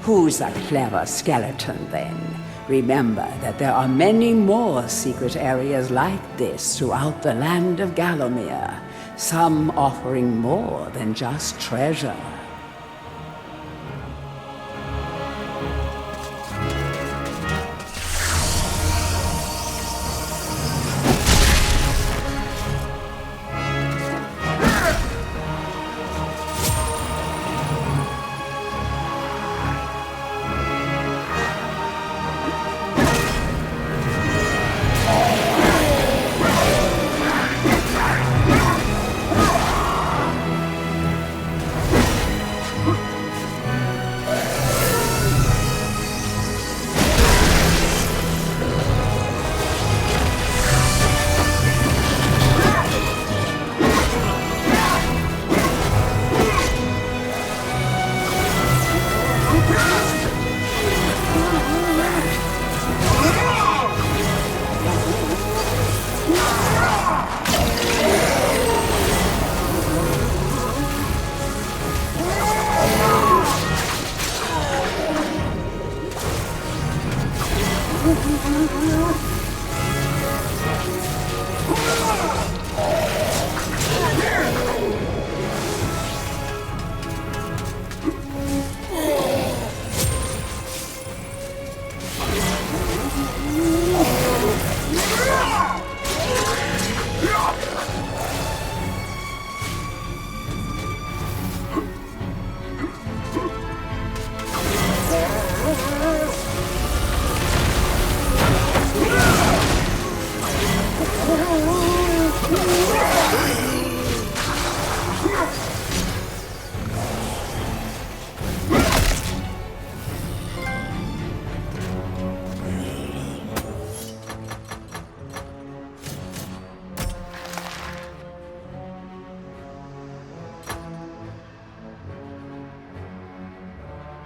Who's a clever skeleton, then? Remember that there are many more secret areas like this throughout the land of Gallowmere, some offering more than just treasure.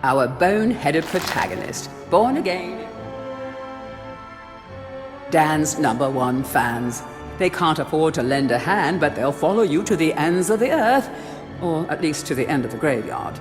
Our bone-headed protagonist, born again. Dan's #1 fans. They can't afford to lend a hand, but they'll follow you to the ends of the earth, or at least to the end of the graveyard.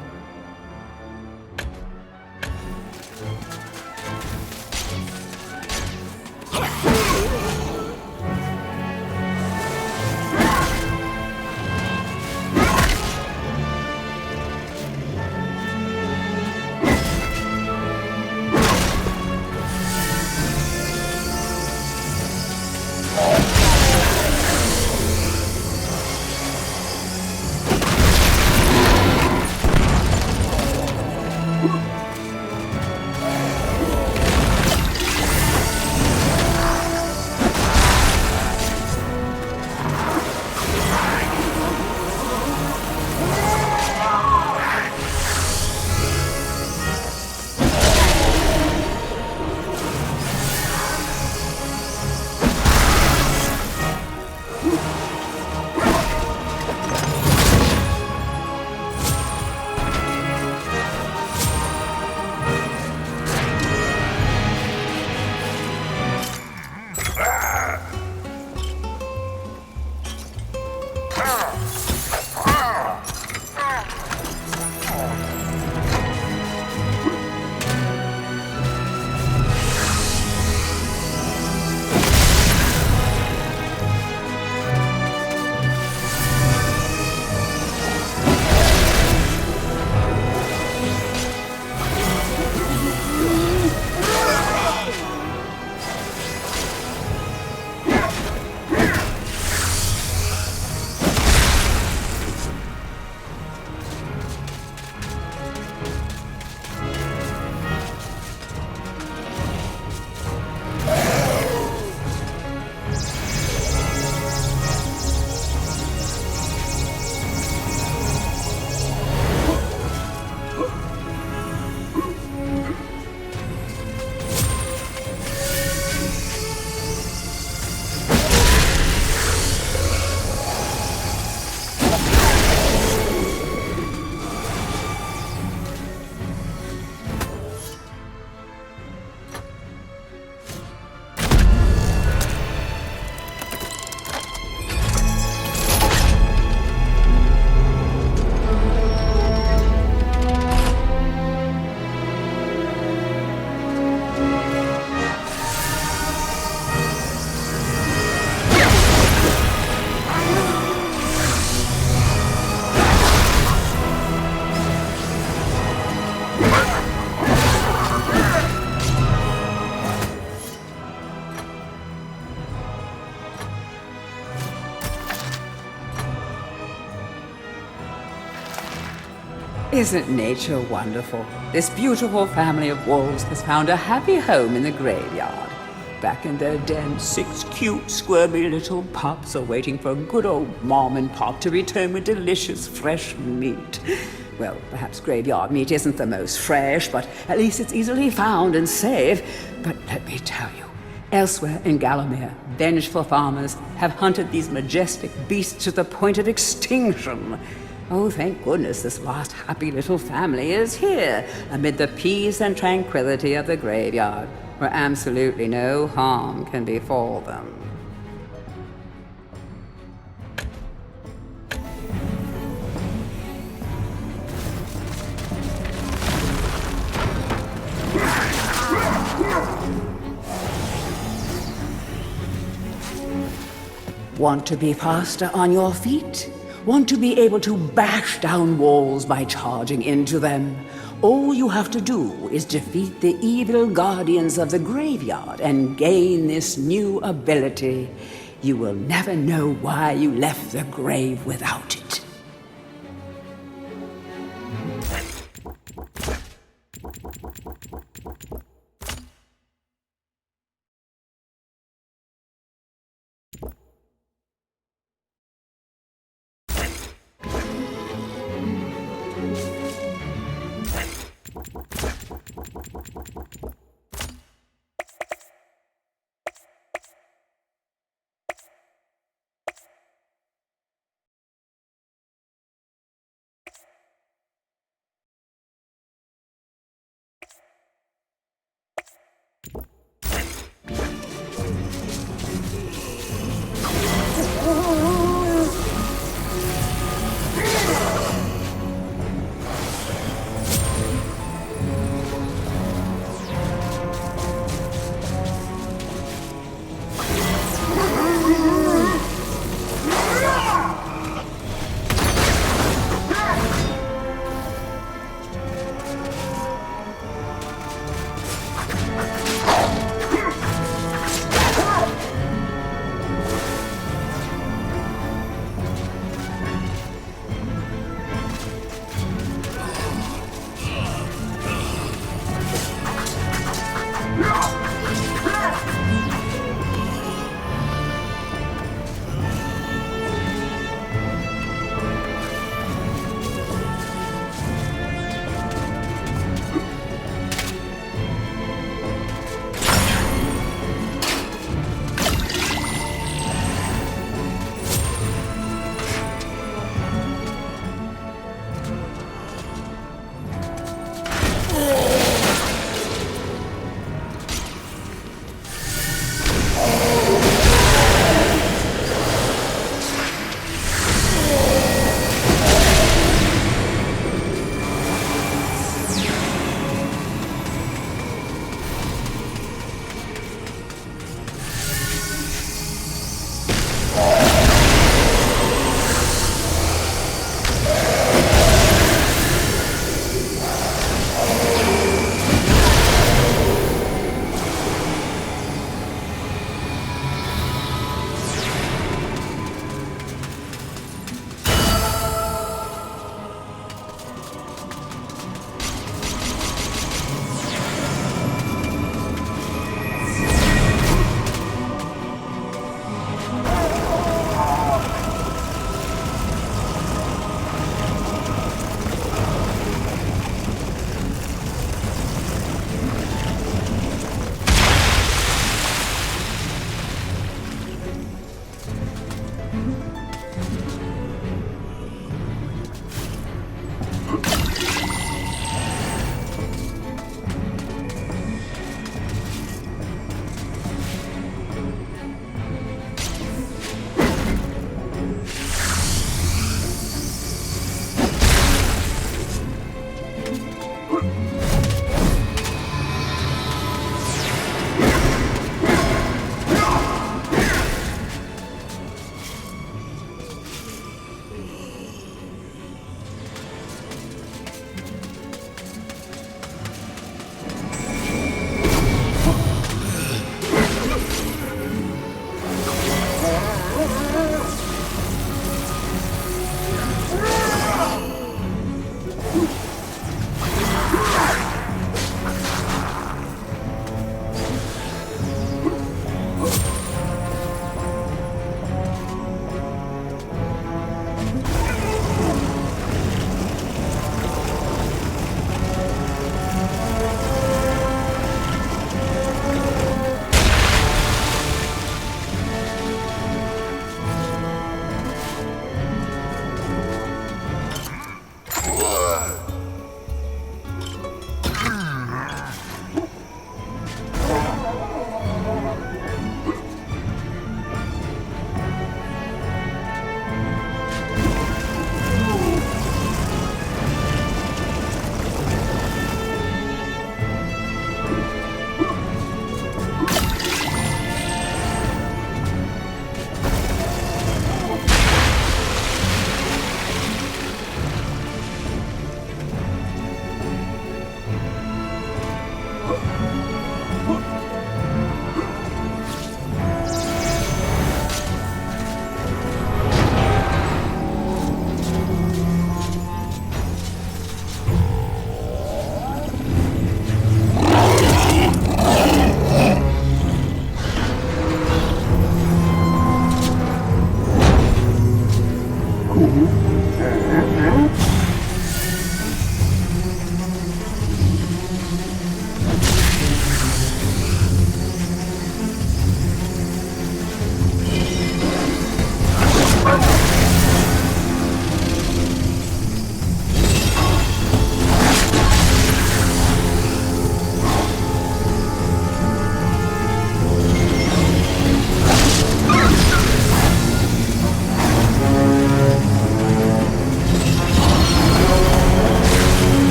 Isn't nature wonderful? This beautiful family of wolves has found a happy home in the graveyard. Back in their den, 6 cute, squirmy little pups are waiting for good old Mom and Pop to return with delicious, fresh meat. Well, perhaps graveyard meat isn't the most fresh, but at least it's easily found and safe. But let me tell you, elsewhere in Gallowmere, vengeful farmers have hunted these majestic beasts to the point of extinction. Oh, thank goodness this last happy little family is here, amid the peace and tranquility of the graveyard, where absolutely no harm can befall them. Want to be faster on your feet? Want to be able to bash down walls by charging into them? All you have to do is defeat the evil guardians of the graveyard and gain this new ability. You will never know why you left the grave without it.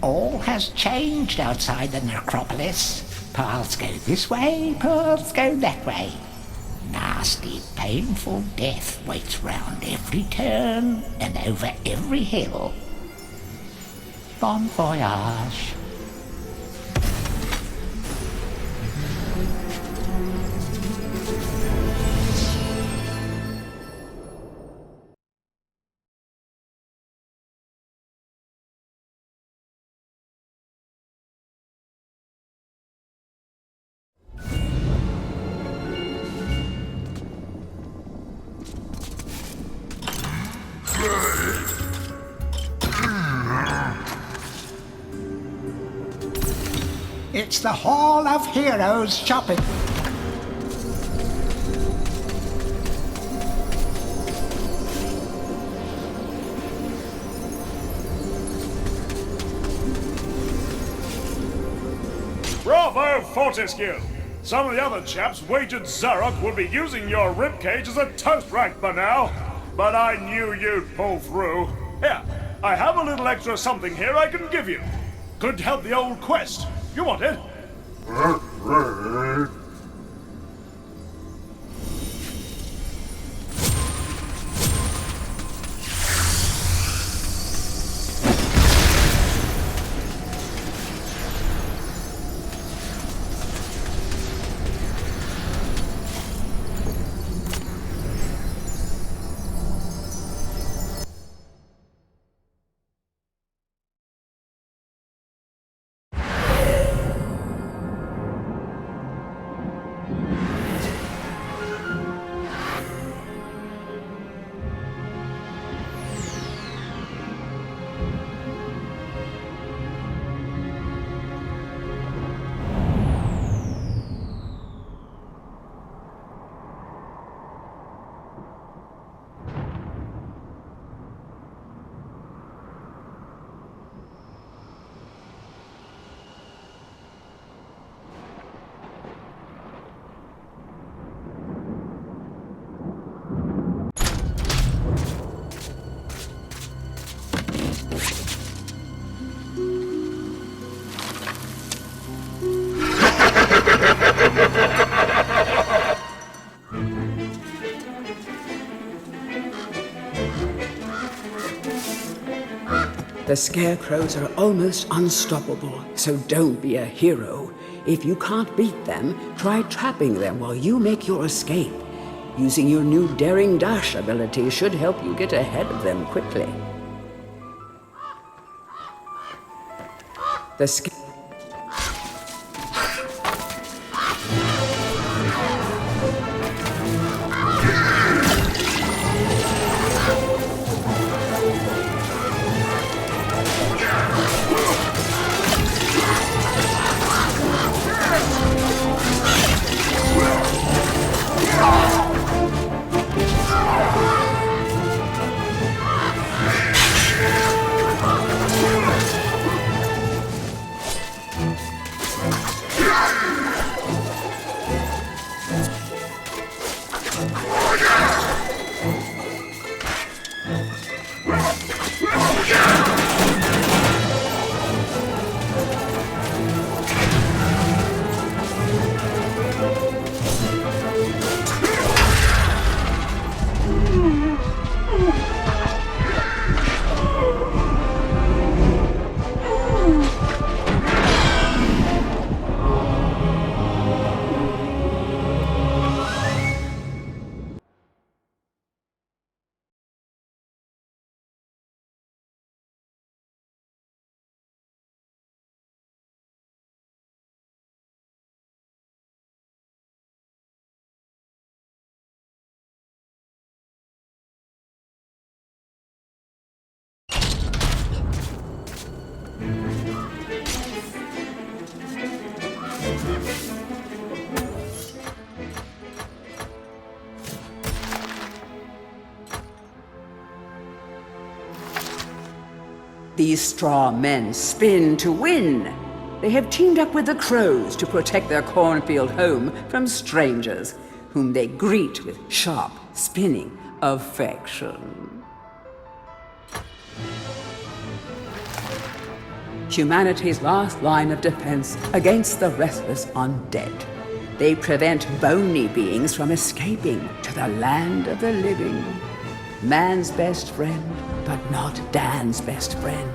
All has changed outside the necropolis. Paths go this way, paths go that way. Nasty, painful death waits round every turn and over every hill. Bon voyage. It's the Hall of Heroes shopping. Bravo, Fortescue! Some of the other chaps wagered Zarok would be using your ribcage as a toast rack by now. But I knew you'd pull through. Here, I have a little extra something here I can give you. Could help the old quest. You want it? The scarecrows are almost unstoppable, so don't be a hero. If you can't beat them, try trapping them while you make your escape. Using your new Daring Dash ability should help you get ahead of them quickly. The These straw men spin to win. They have teamed up with the crows to protect their cornfield home from strangers, whom they greet with sharp, spinning affection. Humanity's last line of defense against the restless undead. They prevent bony beings from escaping to the land of the living. Man's best friend, but not Dan's best friend.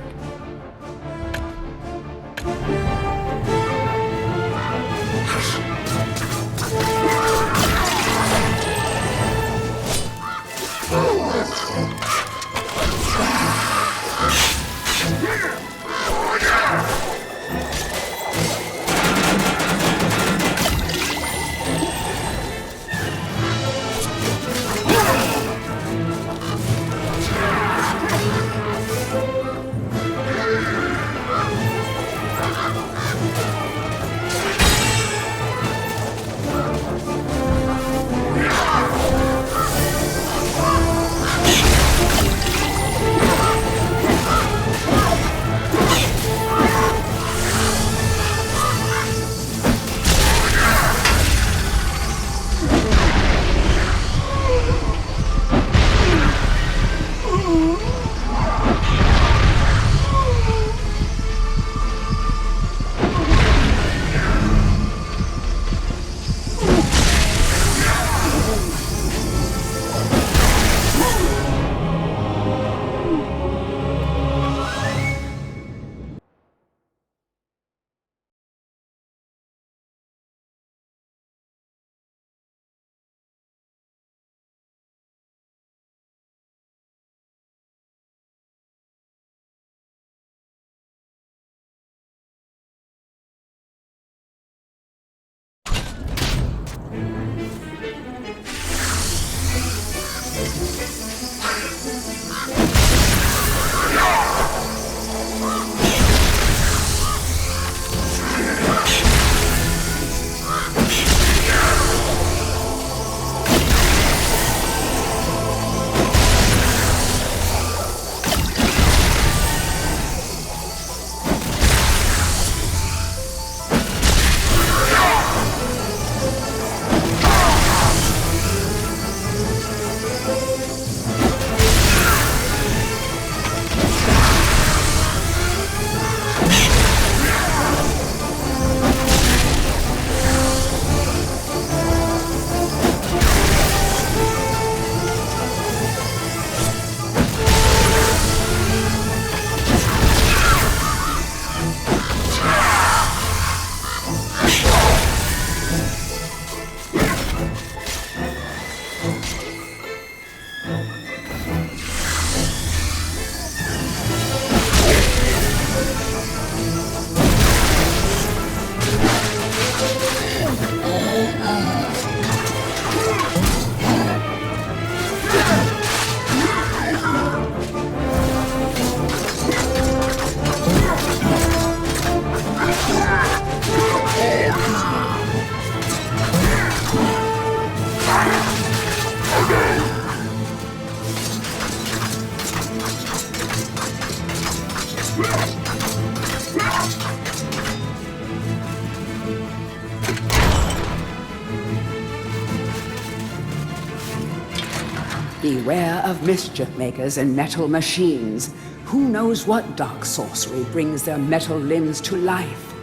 Beware of mischief makers and metal machines. Who knows what dark sorcery brings their metal limbs to life?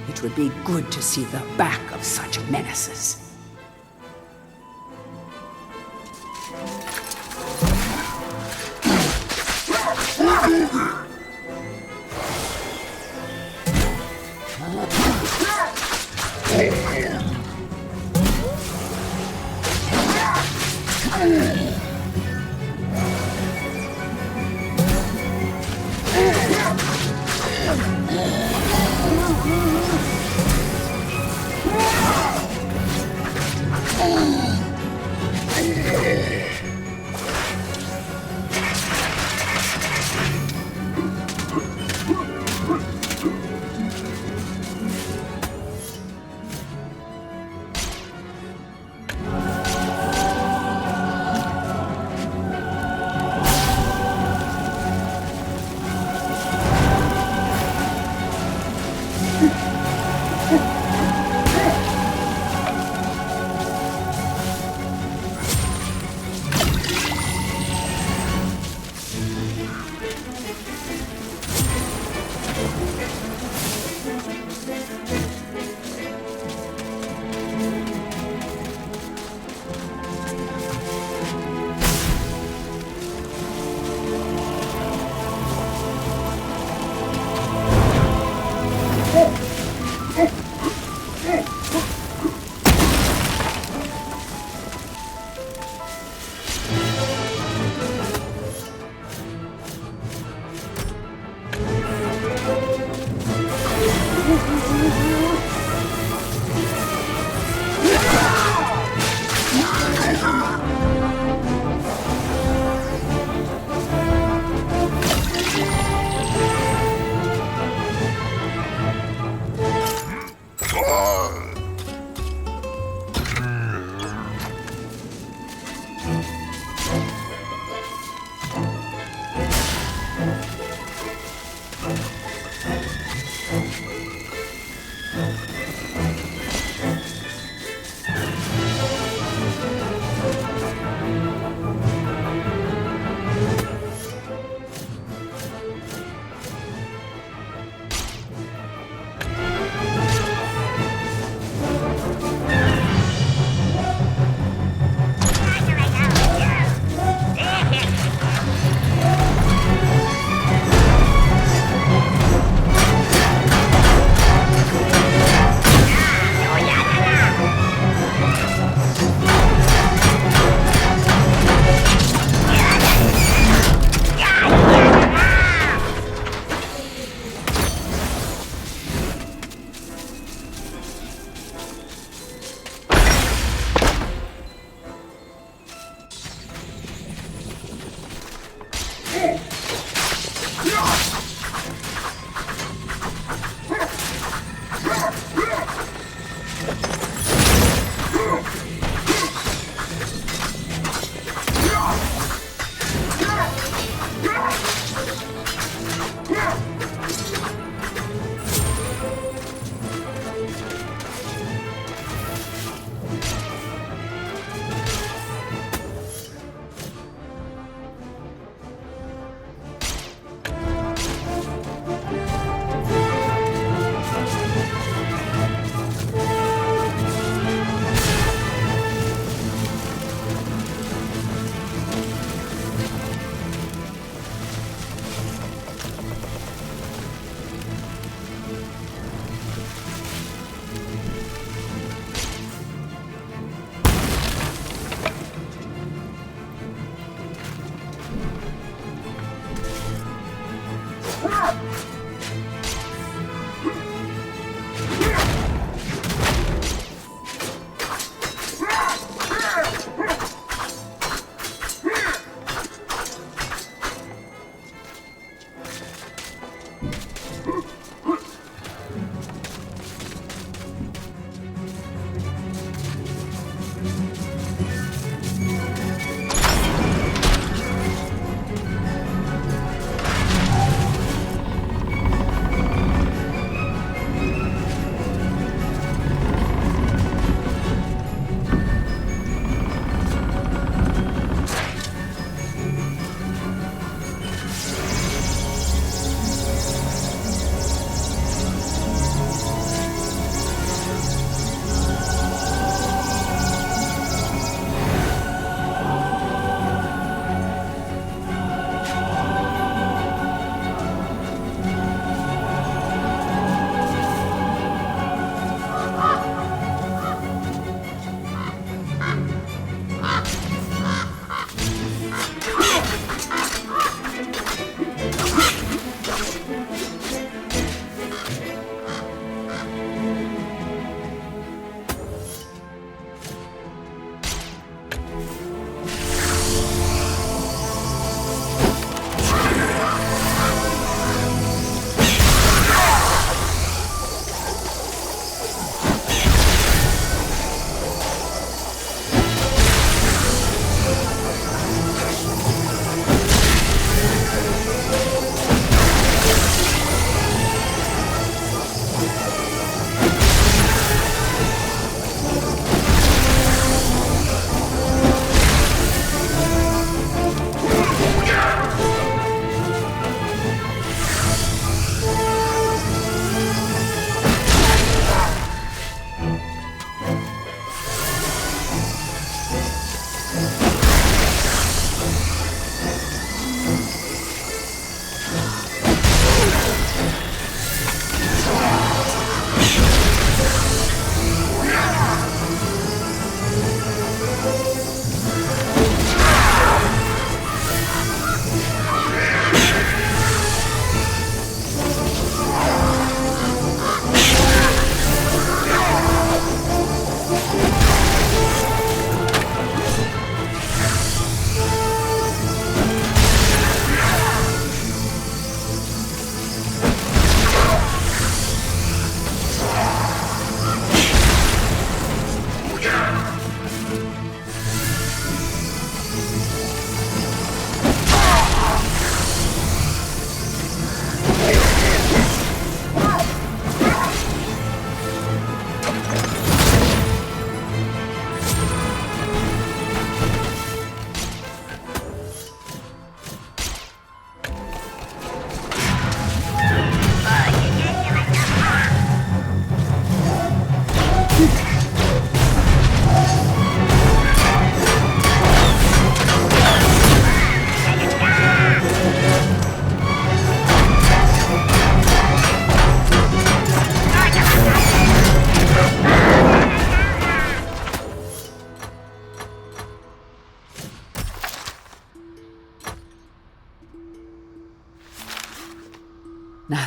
It would be good to see the back of such menaces.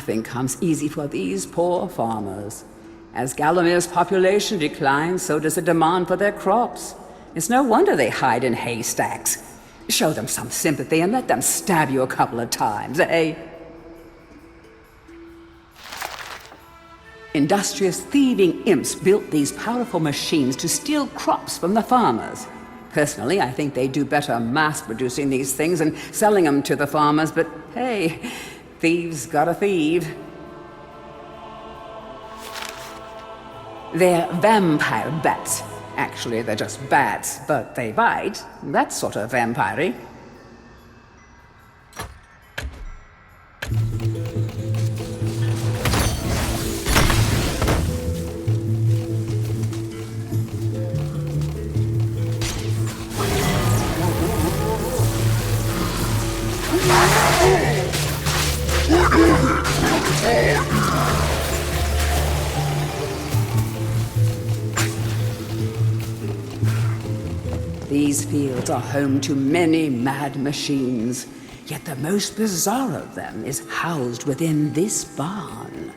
Nothing comes easy for these poor farmers. As Galomir's population declines, so does the demand for their crops. It's no wonder they hide in haystacks. Show them some sympathy and let them stab you a couple of times, eh? Industrious thieving imps built these powerful machines to steal crops from the farmers. Personally, I think they do better mass-producing these things and selling them to the farmers, but hey, thieves gotta thieve. They're vampire bats. Actually, they're just bats, but they bite. That's sort of vampire-y. These fields are home to many mad machines, yet the most bizarre of them is housed within this barn.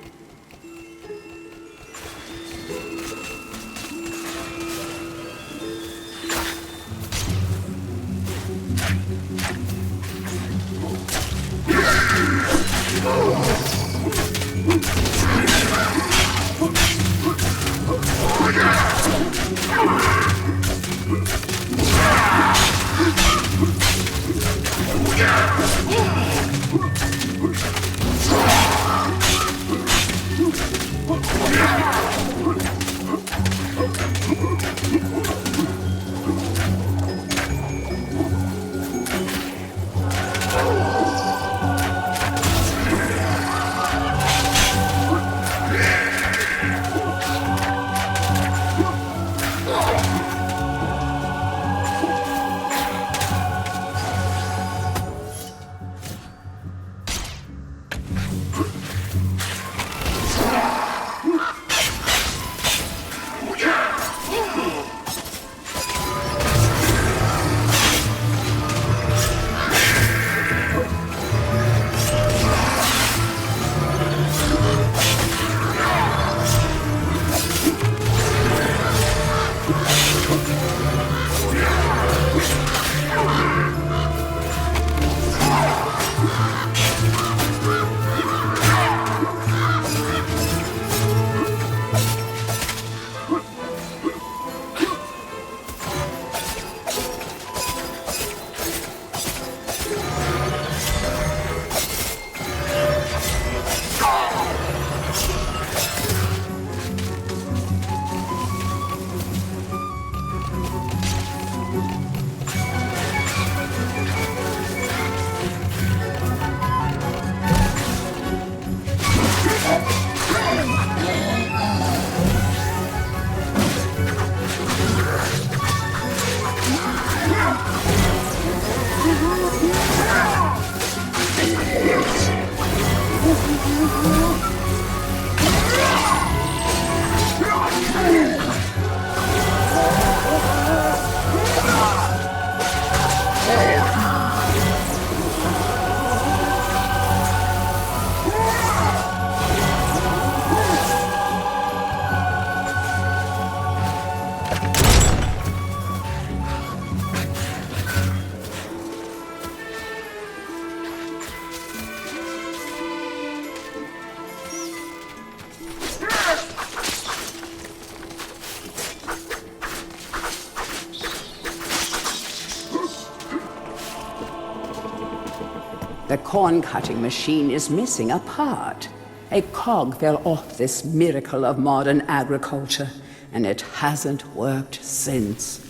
The corn-cutting machine is missing a part. A cog fell off this miracle of modern agriculture, and it hasn't worked since.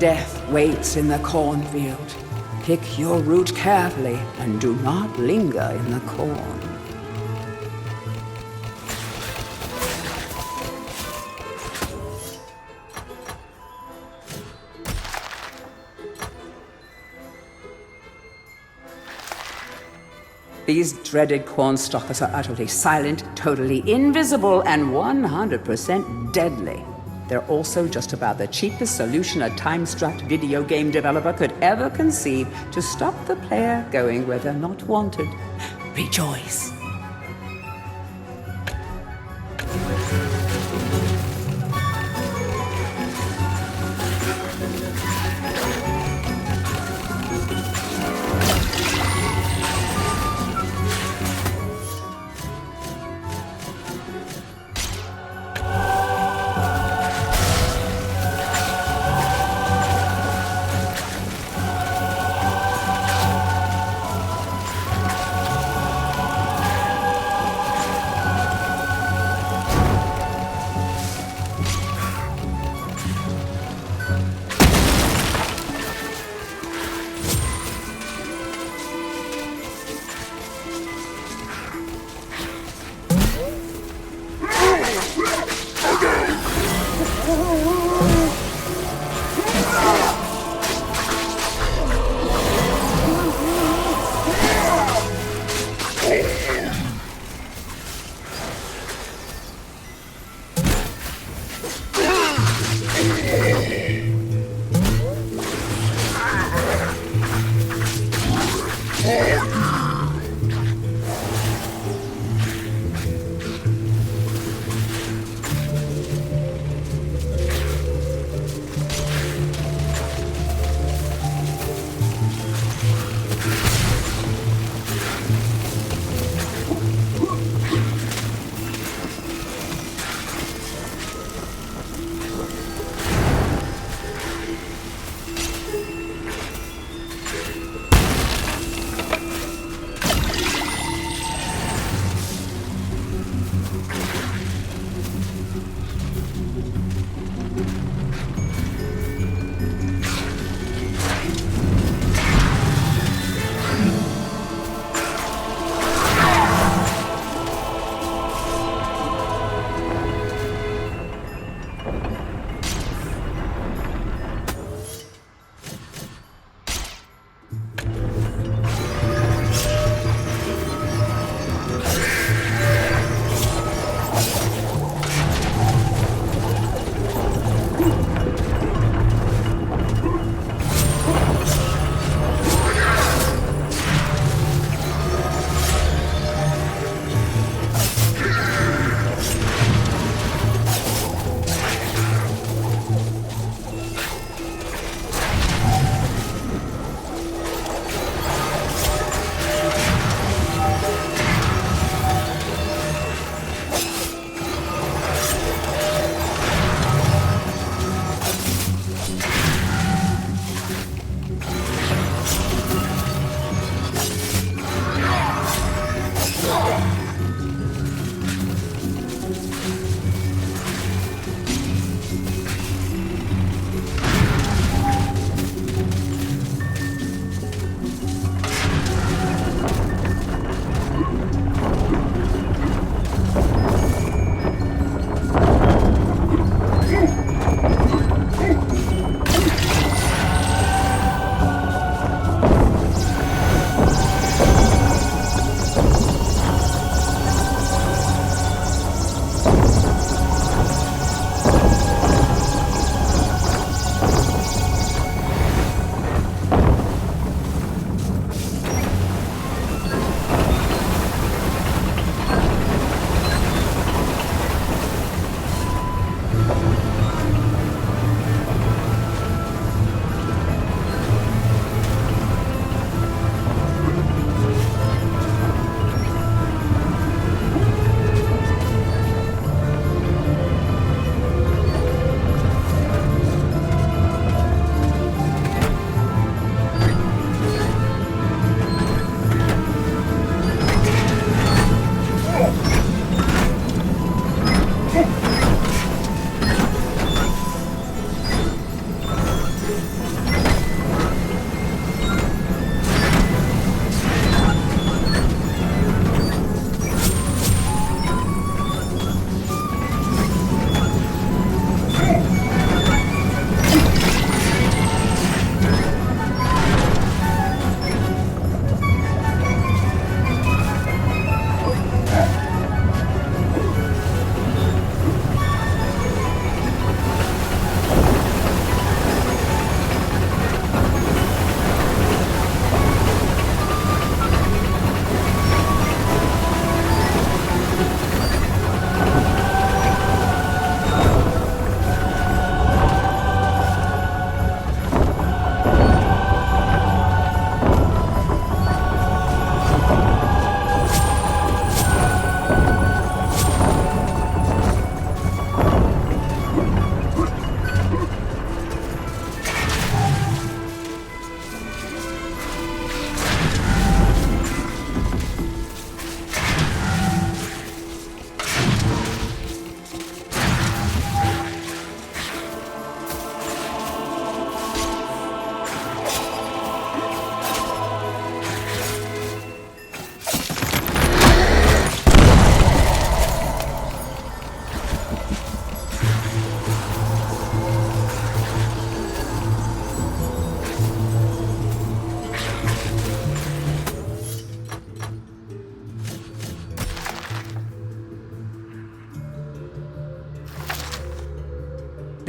death waits in the cornfield. Pick your route carefully and do not linger in the corn. These dreaded cornstalkers are utterly silent, totally invisible, and 100% deadly. They're also just about the cheapest solution a time-strapped video game developer could ever conceive to stop the player going where they're not wanted. Rejoice!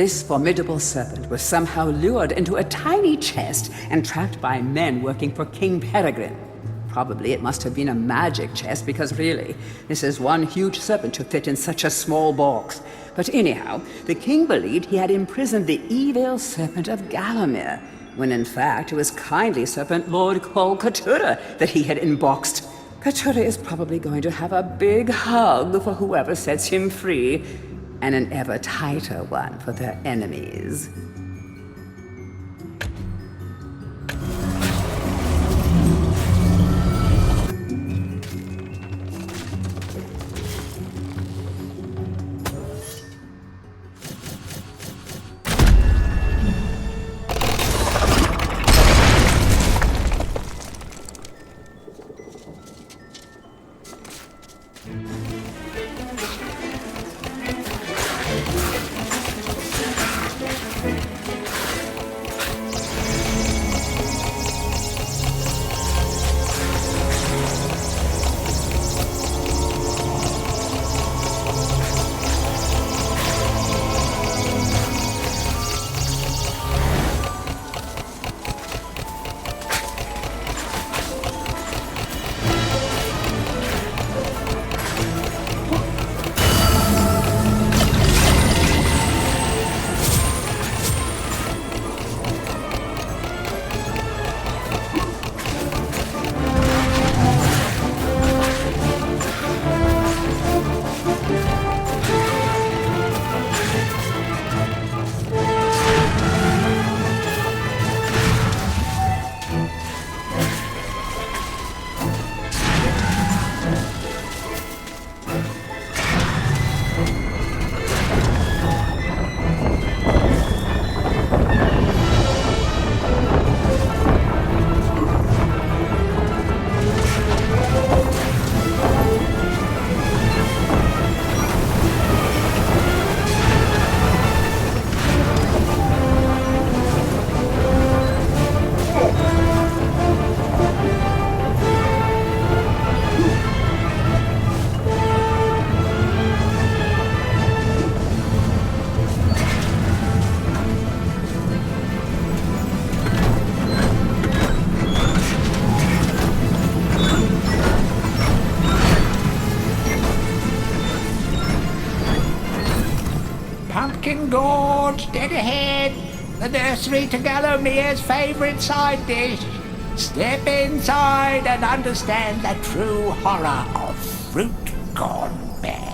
This formidable serpent was somehow lured into a tiny chest and trapped by men working for King Peregrine. Probably it must have been a magic chest, because really, this is one huge serpent to fit in such a small box. But anyhow, the king believed he had imprisoned the evil serpent of Gallowmere, when in fact it was kindly serpent Lord Cole Katura that he had unboxed. Katura is probably going to have a big hug for whoever sets him free, and an ever tighter one for their enemies. Pumpkin Gorge, dead ahead. The nursery to Gallomere's favourite side dish. Step inside and understand the true horror of fruit gone bad.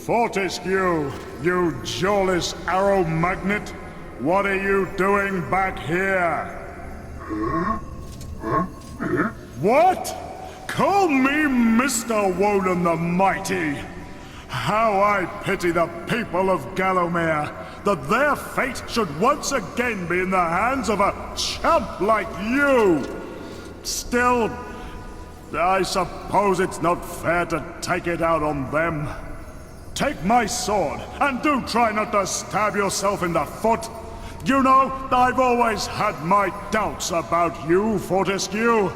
Fortescue, you jawless arrow magnet! What are you doing back here? What? Call me Mr. Woden the Mighty! How I pity the people of Gallowmere, that their fate should once again be in the hands of a chump like you! Still, I suppose it's not fair to take it out on them. Take my sword, and do try not to stab yourself in the foot. You know, I've always had my doubts about you, Fortescue.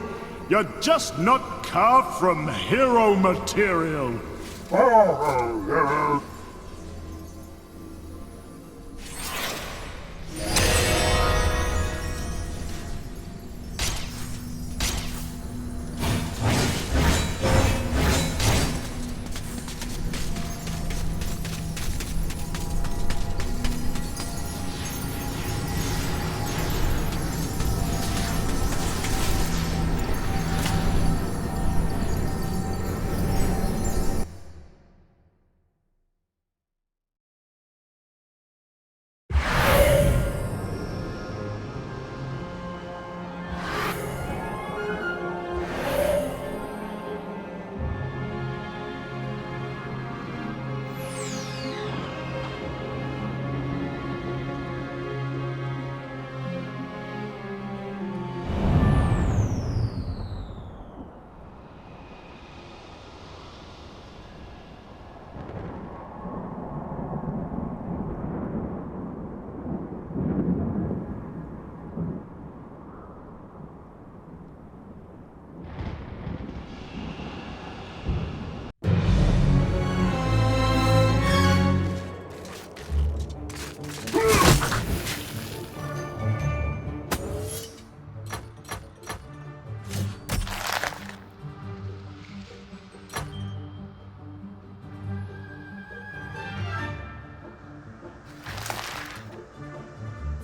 You're just not carved from hero material.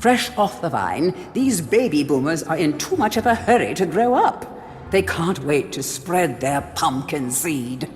Fresh off the vine, these baby boomers are in too much of a hurry to grow up. They can't wait to spread their pumpkin seed.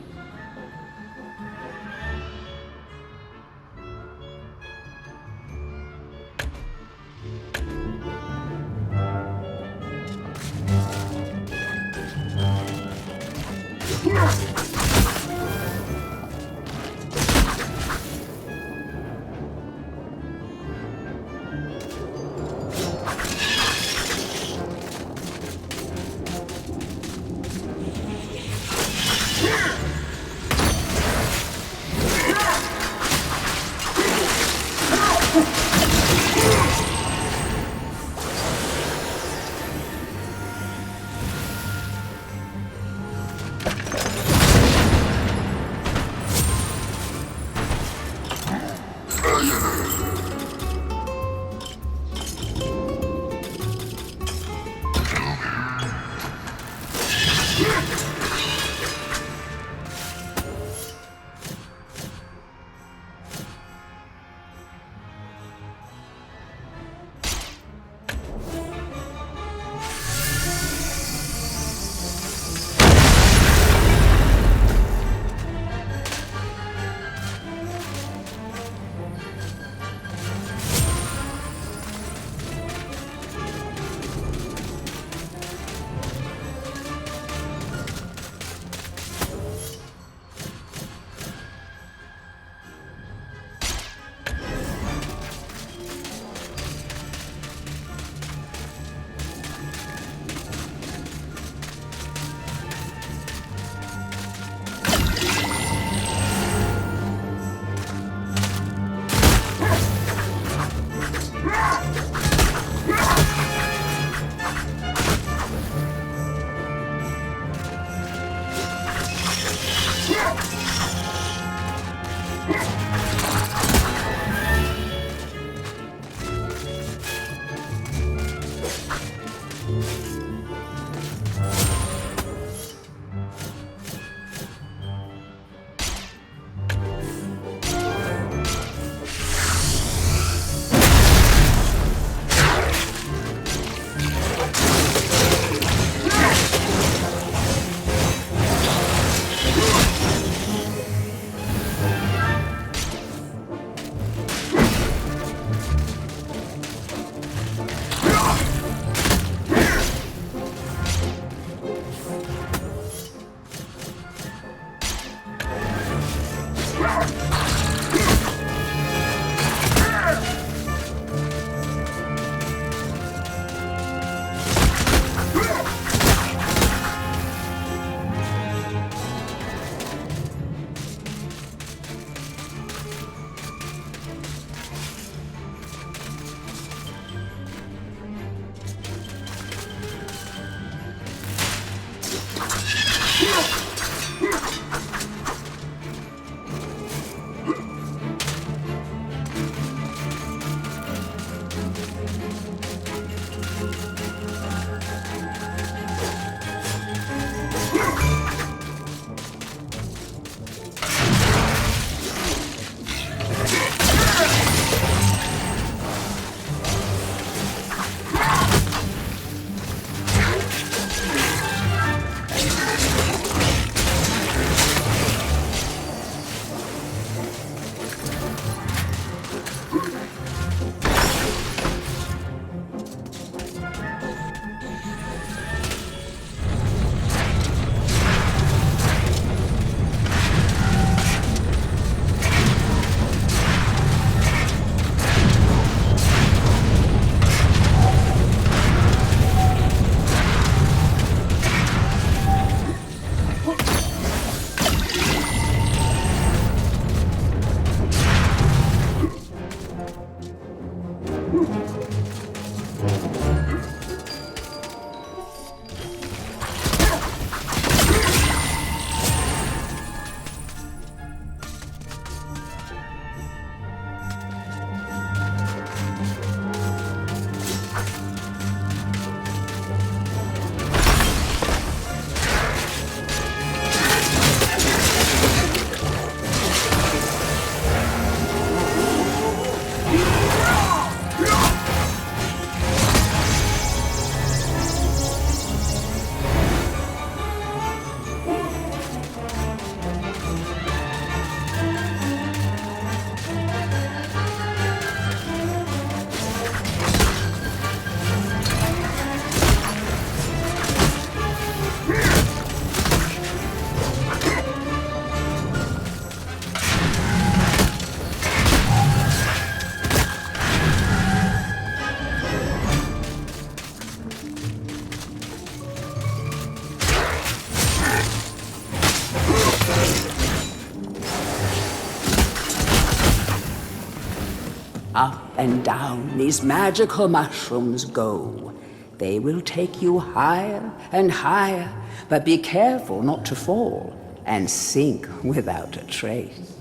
Up and down these magical mushrooms go. They will take you higher and higher, but be careful not to fall and sink without a trace.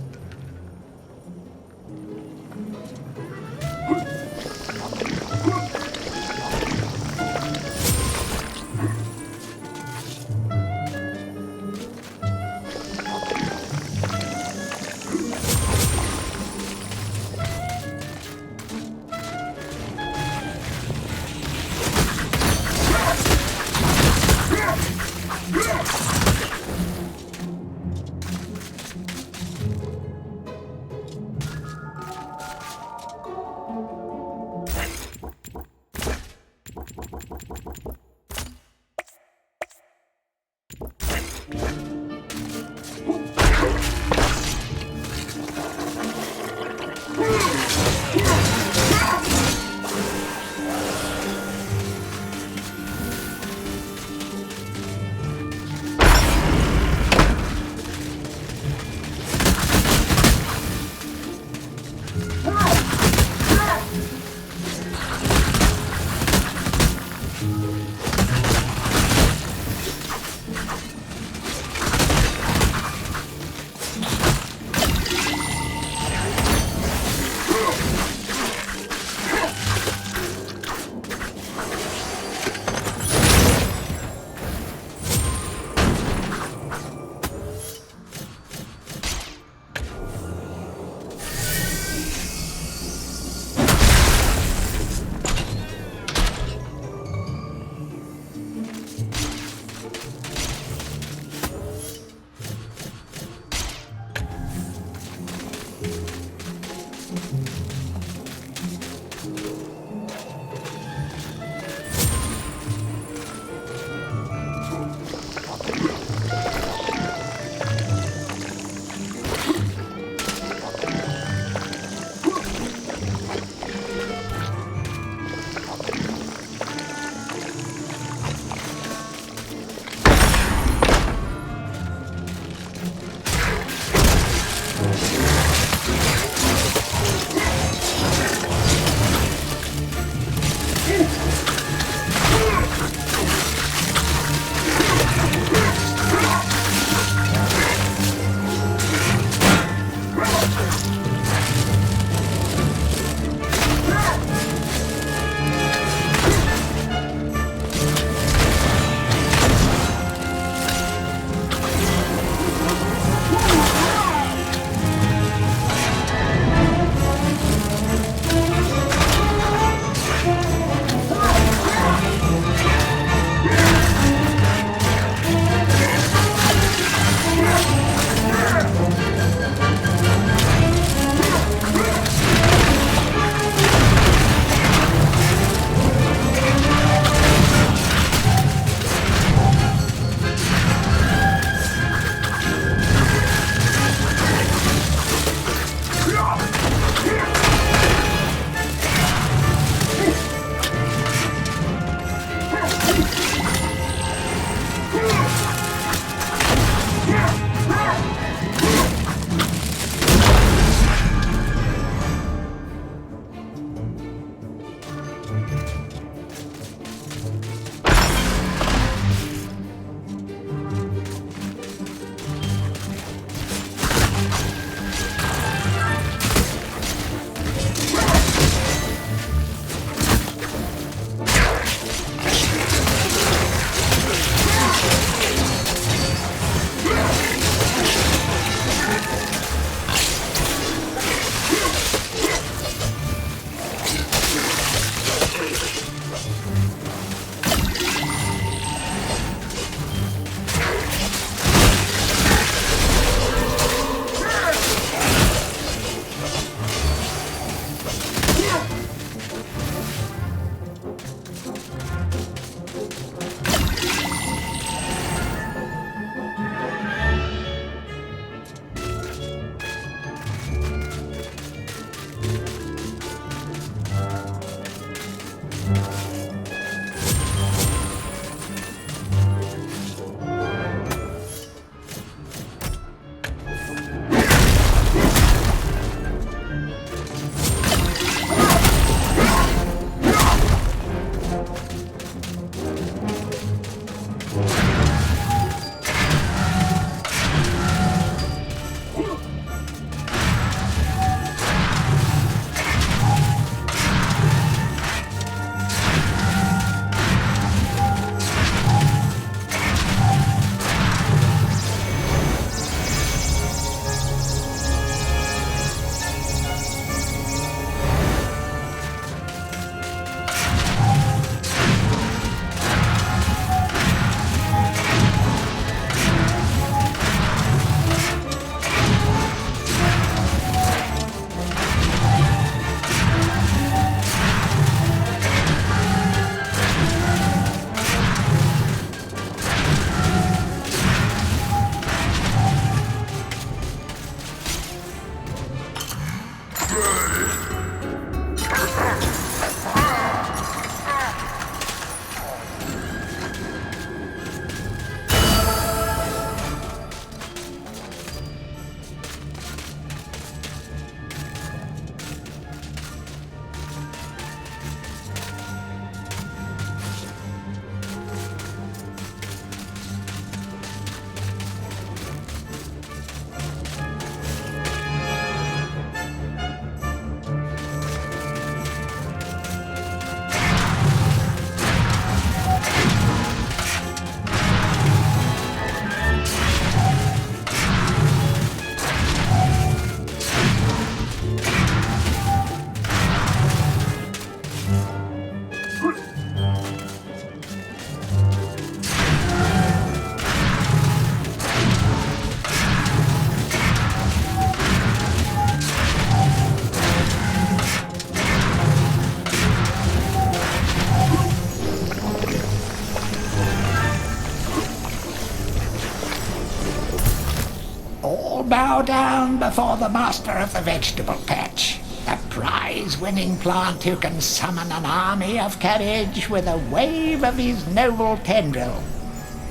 down before the master of the vegetable patch. The prize-winning plant who can summon an army of cabbage with a wave of his noble tendril.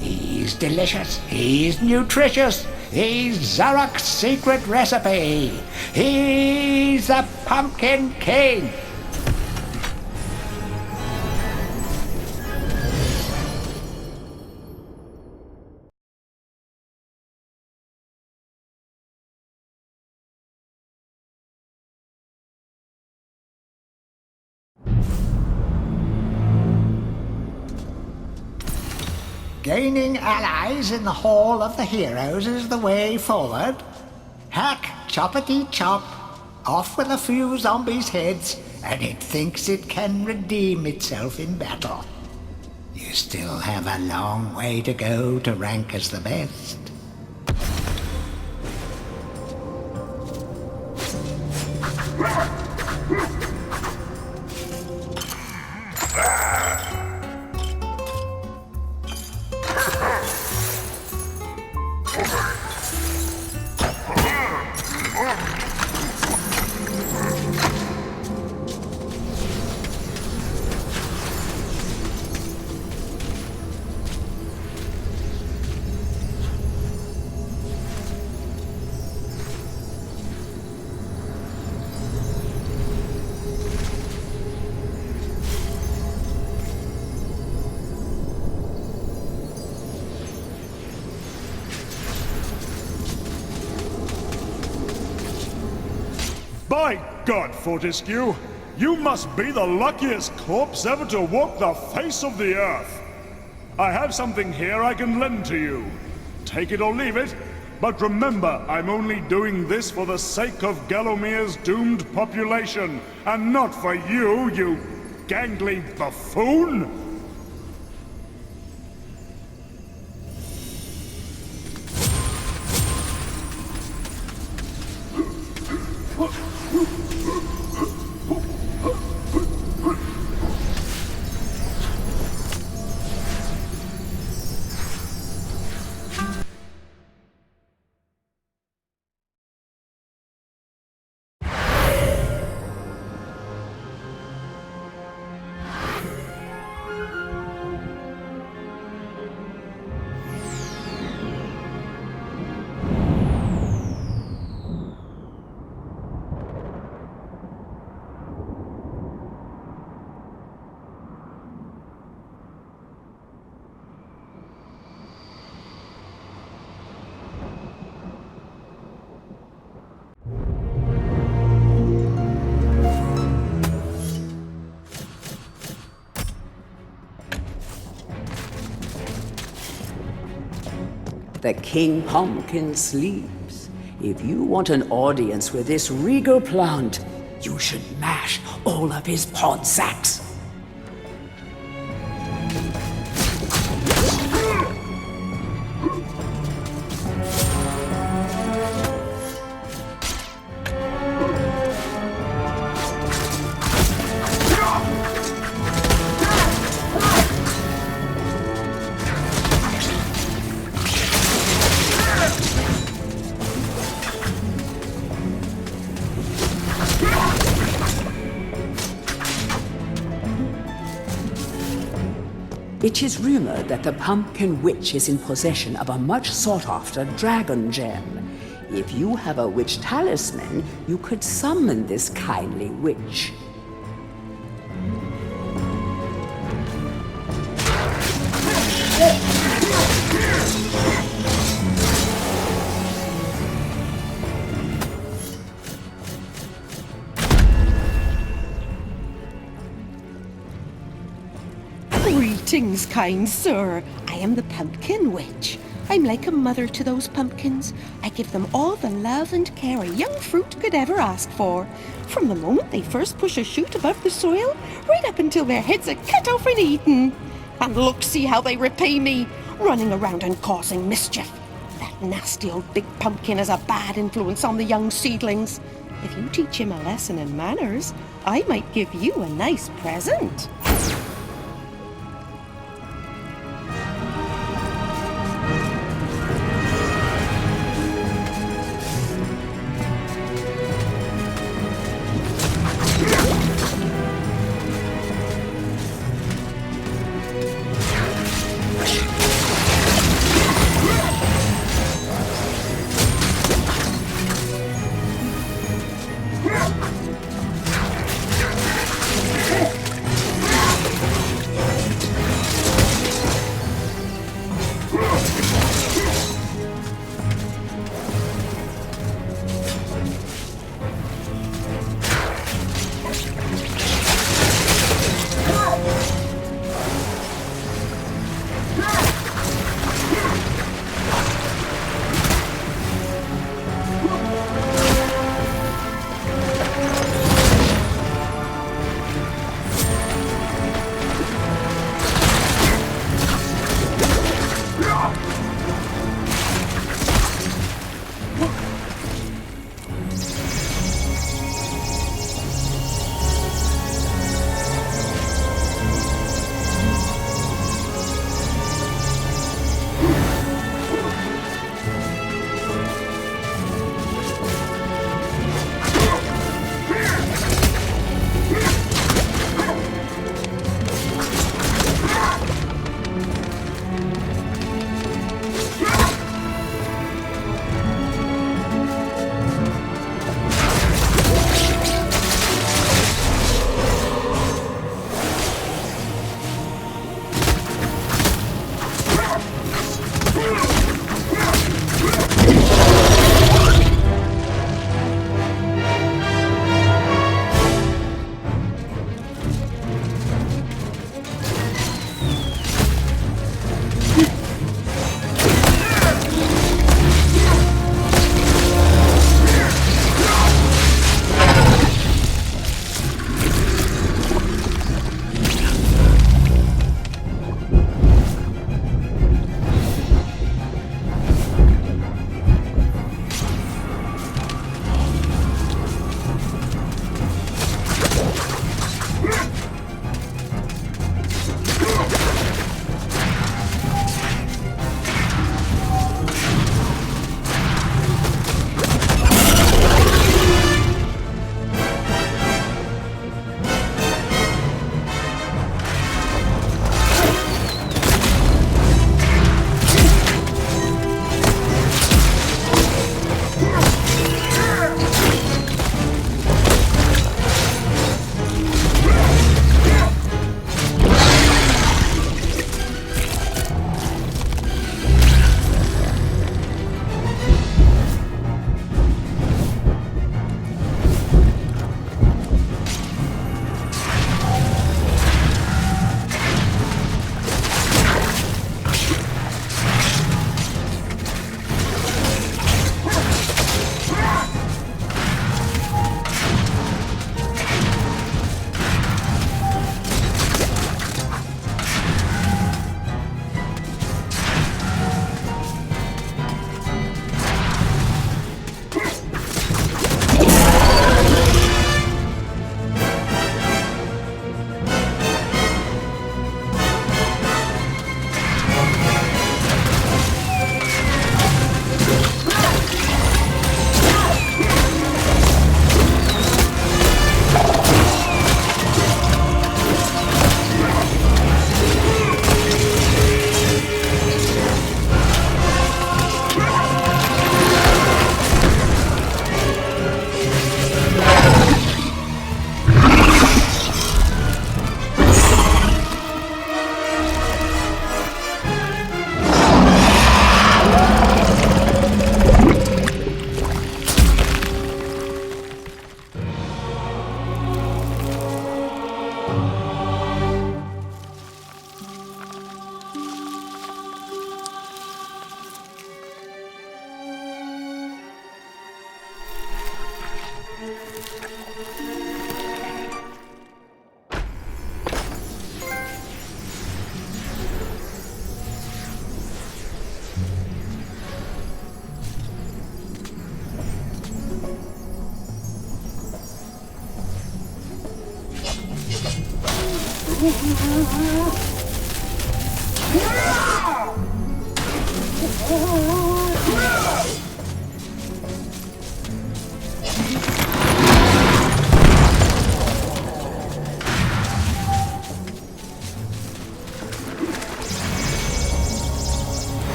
He's delicious, he's nutritious, he's Zarok's secret recipe. He's the Pumpkin King. Gaining allies in the Hall of the Heroes is the way forward. Hack, choppity chop, off with a few zombies' heads, and it thinks it can redeem itself in battle. You still have a long way to go to rank as the best. By God, Fortescue, you must be the luckiest corpse ever to walk the face of the earth. I have something here I can lend to you. Take it or leave it, but remember, I'm only doing this for the sake of Galomir's doomed population, and not for you, you gangly buffoon! The King Pumpkin sleeps. If you want an audience with this regal plant, you should mash all of his pod sacks. It is rumored that the Pumpkin Witch is in possession of a much sought-after dragon gem. If you have a witch talisman, you could summon this kindly witch. Greetings, kind sir. I am the Pumpkin Witch. I'm like a mother to those pumpkins. I give them all the love and care a young fruit could ever ask for. From the moment they first push a shoot above the soil, right up until their heads are cut off and eaten. And look, see how they repay me, running around and causing mischief. That nasty old big pumpkin has a bad influence on the young seedlings. If you teach him a lesson in manners, I might give you a nice present.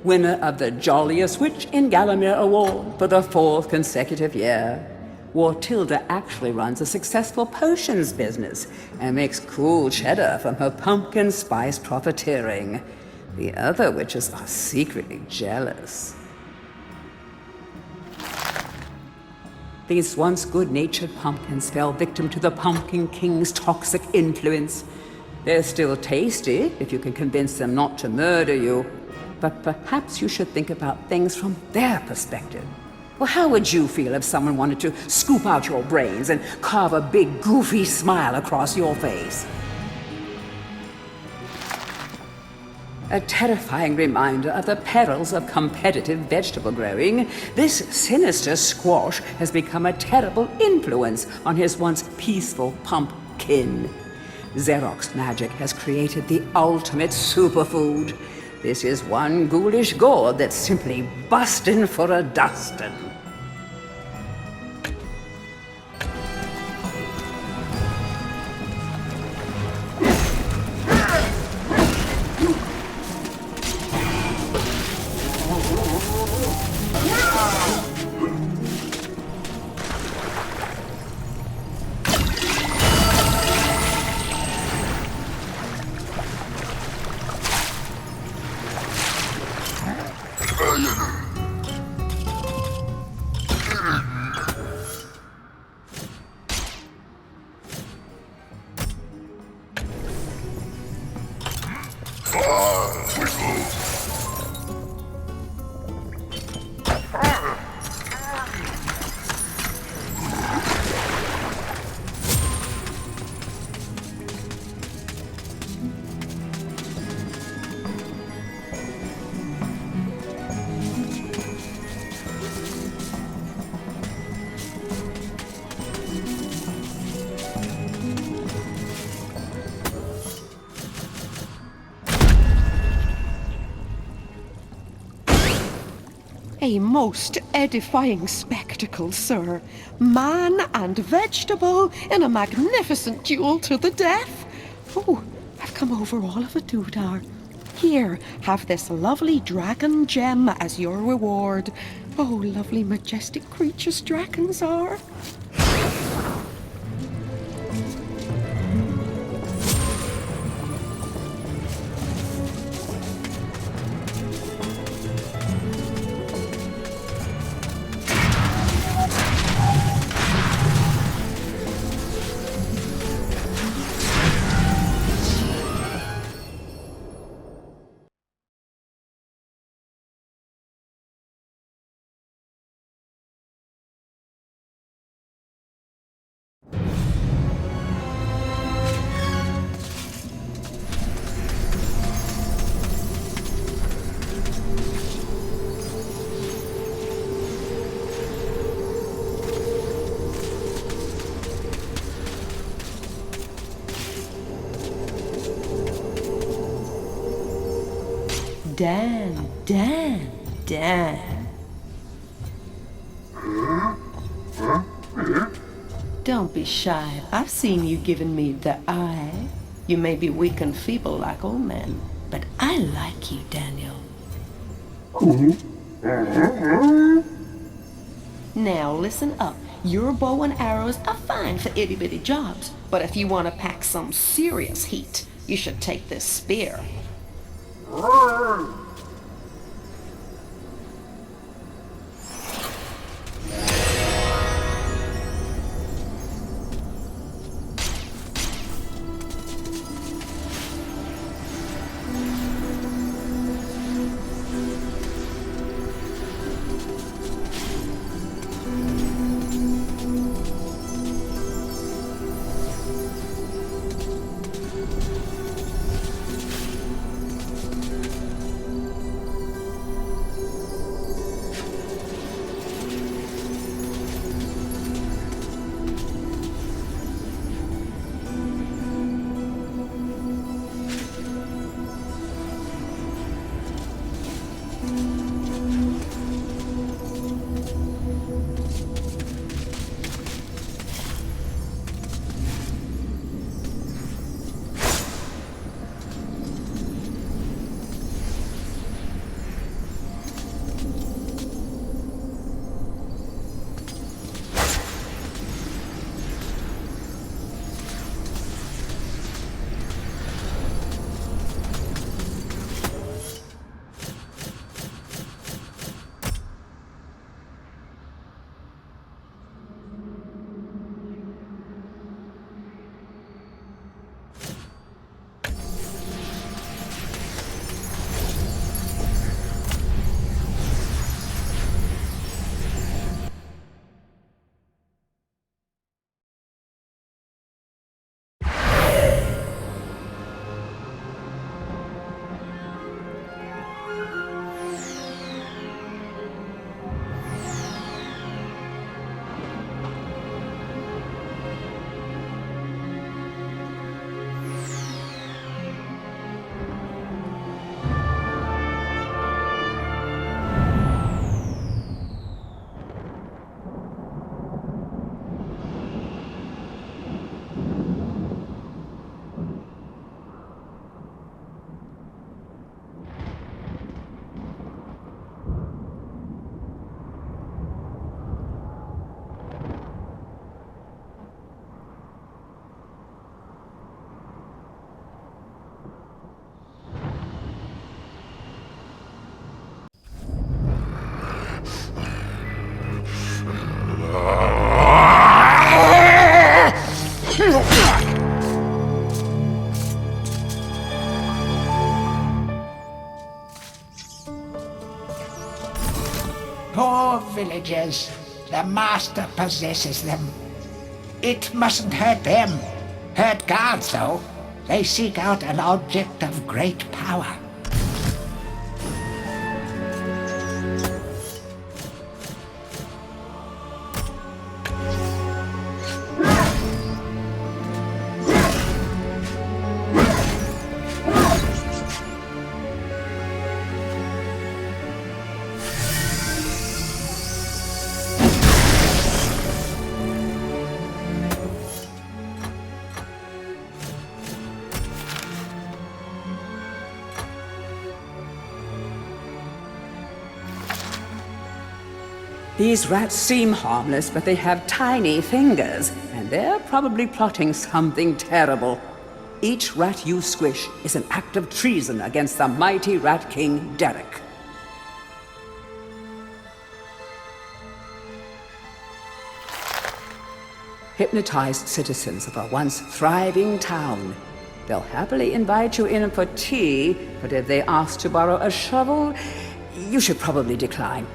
Winner of the Jolliest Witch in Gallowmere Award for the 4th consecutive year. Wartilda actually runs a successful potions business and makes cool cheddar from her pumpkin spice profiteering. The other witches are secretly jealous. These once good-natured pumpkins fell victim to the Pumpkin King's toxic influence. They're still tasty if you can convince them not to murder you. But perhaps you should think about things from their perspective. Well, how would you feel if someone wanted to scoop out your brains and carve a big, goofy smile across your face? A terrifying reminder of the perils of competitive vegetable growing, this sinister squash has become a terrible influence on his once peaceful pumpkin. Xerox magic has created the ultimate superfood. This is one ghoulish gourd that's simply bustin' for a dustin'. A most edifying spectacle, sir. Man and vegetable in a magnificent duel to the death. Oh, I've come over all of a doodah. Here, have this lovely dragon gem as your reward. Oh, lovely, majestic creatures dragons are. Dan. Don't be shy. I've seen you giving me the eye. You may be weak and feeble like old men, but I like you, Daniel. Now listen up. Your bow and arrows are fine for itty-bitty jobs, but if you want to pack some serious heat, you should take this spear. villagers. The master possesses them. It mustn't hurt them. Hurt guards, though. They seek out an object of great power. These rats seem harmless, but they have tiny fingers, and they're probably plotting something terrible. Each rat you squish is an act of treason against the mighty Rat King, Derek. Hypnotized citizens of a once thriving town. They'll happily invite you in for tea, but if they ask to borrow a shovel, you should probably decline.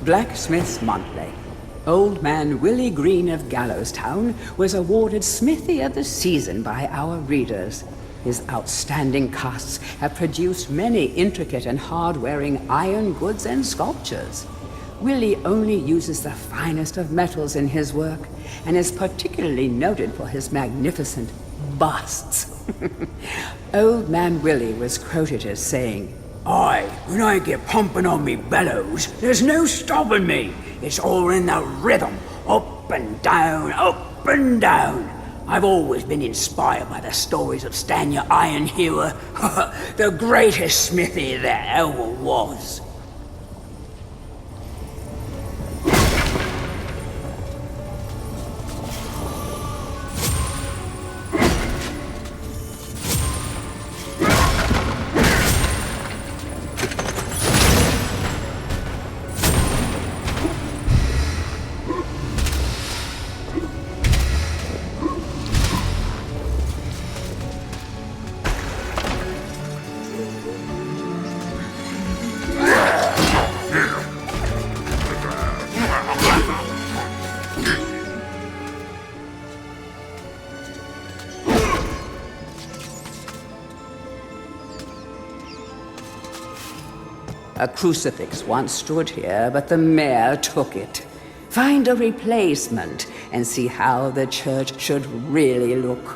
Blacksmith's Monthly. Old man Willie Green of Gallowstown was awarded Smithy of the Season by our readers. His outstanding casts have produced many intricate and hard-wearing iron goods and sculptures. Willie only uses the finest of metals in his work, and is particularly noted for his magnificent busts. Old man Willie was quoted as saying, "Aye, when I get pumping on me bellows, there's no stopping me. It's all in the rhythm, up and down, up and down. I've always been inspired by the stories of Stanya Ironhewer, the greatest smithy there ever was." A crucifix once stood here, but the mayor took it. Find a replacement and see how the church should really look.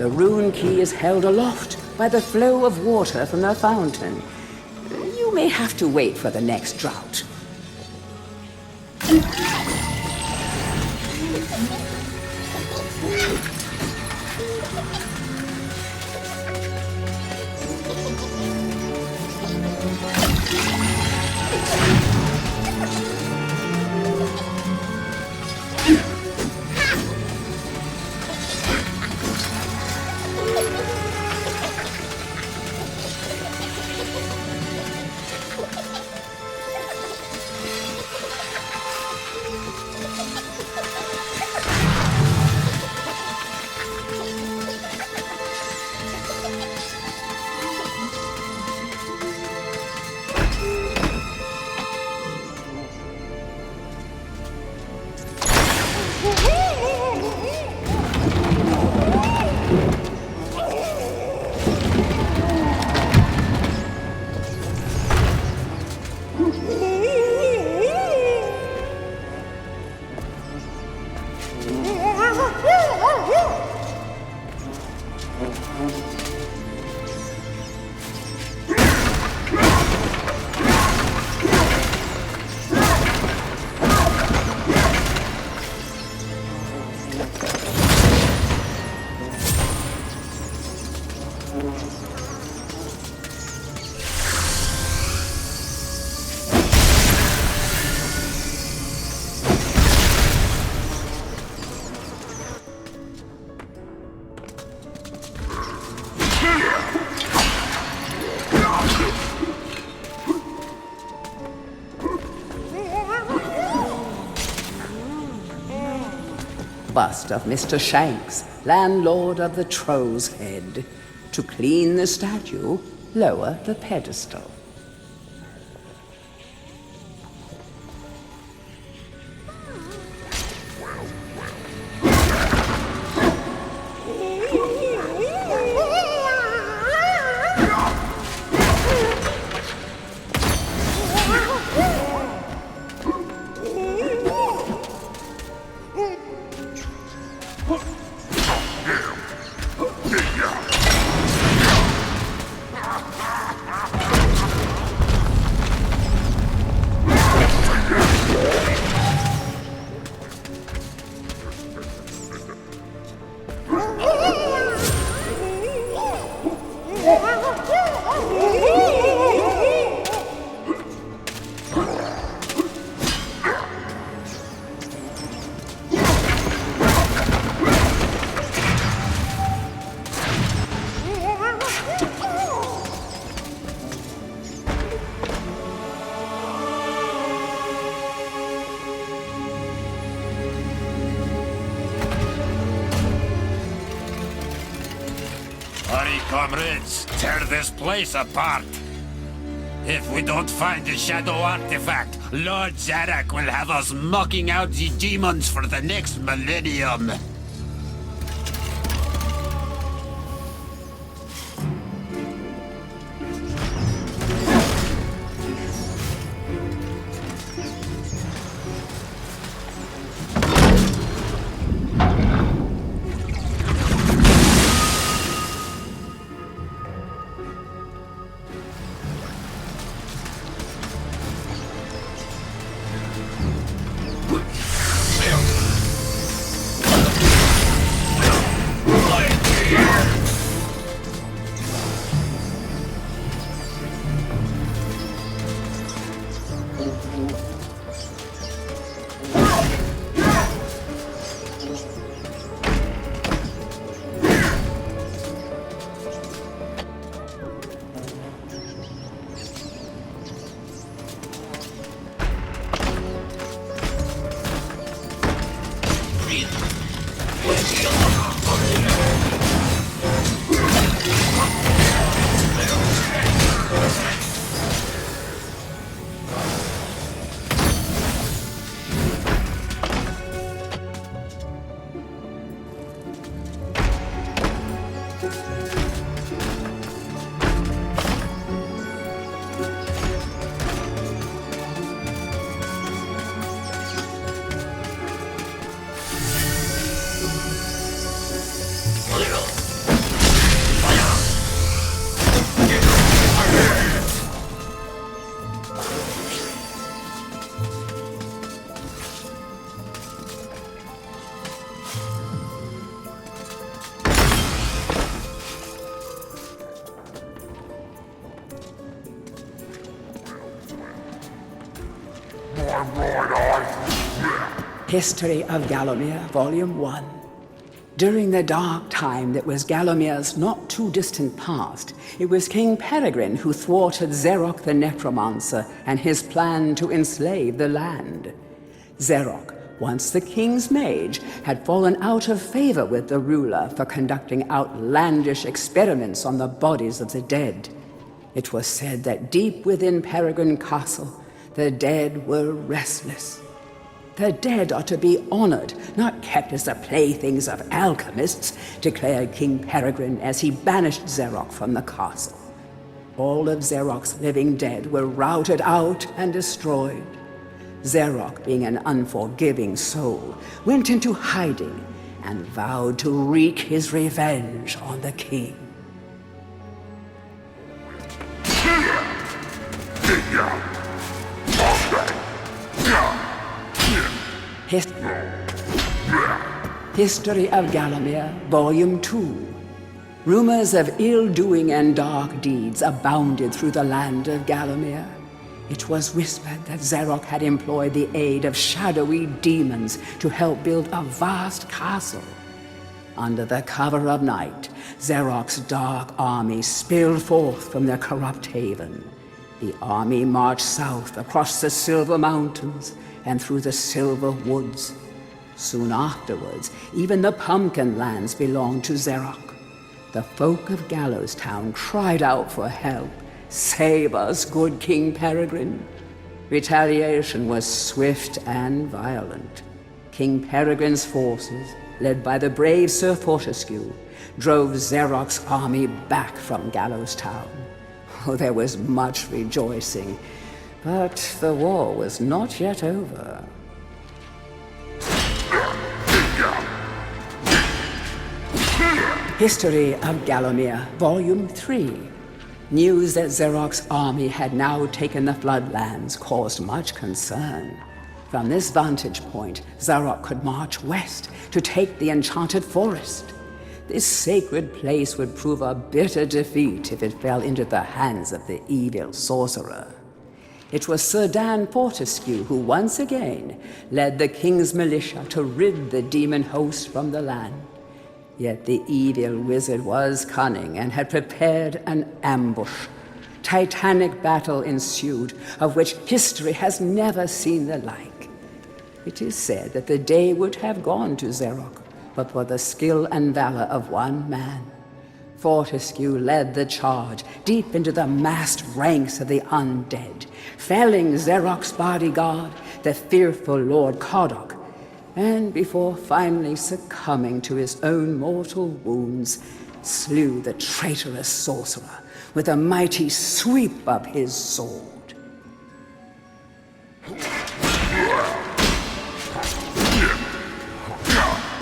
The rune key is held aloft by the flow of water from the fountain. You may have to wait for the next drought. Bust of Mr. Shanks, landlord of the Troll's Head. To clean the statue, lower the pedestal. Hurry, comrades, tear this place apart. If we don't find the shadow artifact, Lord Zarek will have us mocking out the demons for the next millennium. History of Gallomere, Volume 1. During the dark time that was Gallomere's not too distant past, it was King Peregrine who thwarted Xeroc the Necromancer and his plan to enslave the land. Xeroc, once the king's mage, had fallen out of favor with the ruler for conducting outlandish experiments on the bodies of the dead. It was said that deep within Peregrine Castle, the dead were restless. The dead are to be honored, not kept as the playthings of alchemists, declared King Peregrine as he banished Xeroc from the castle. All of Xeroc's living dead were routed out and destroyed. Xeroc, being an unforgiving soul, went into hiding and vowed to wreak his revenge on the king. History of Gallomere, Volume 2. Rumors of ill-doing and dark deeds abounded through the land of Gallomere. It was whispered that Xeroc had employed the aid of shadowy demons to help build a vast castle. Under the cover of night, Xeroc's dark army spilled forth from their corrupt haven. The army marched south across the Silver Mountains and through the Silver Woods. Soon afterwards, even the Pumpkin Lands belonged to Xeroc. The folk of Gallows Town cried out for help. "Save us, good King Peregrine." Retaliation was swift and violent. King Peregrine's forces, led by the brave Sir Fortescue, drove Xeroc's army back from Gallows Town. Oh, there was much rejoicing, but the war was not yet over. History of Gallomere, Volume 3. News that Xeroc's army had now taken the Floodlands caused much concern. From this vantage point, Xeroc could march west to take the Enchanted Forest. This sacred place would prove a bitter defeat if it fell into the hands of the evil sorcerer. It was Sir Dan Fortescue who once again led the king's militia to rid the demon host from the land. Yet the evil wizard was cunning and had prepared an ambush. Titanic battle ensued, of which history has never seen the like. It is said that the day would have gone to Xeroc, but for the skill and valor of one man. Fortescue led the charge deep into the massed ranks of the undead, felling Xeroc's bodyguard, the fearful Lord Coddoc, and before finally succumbing to his own mortal wounds, slew the traitorous sorcerer with a mighty sweep of his sword.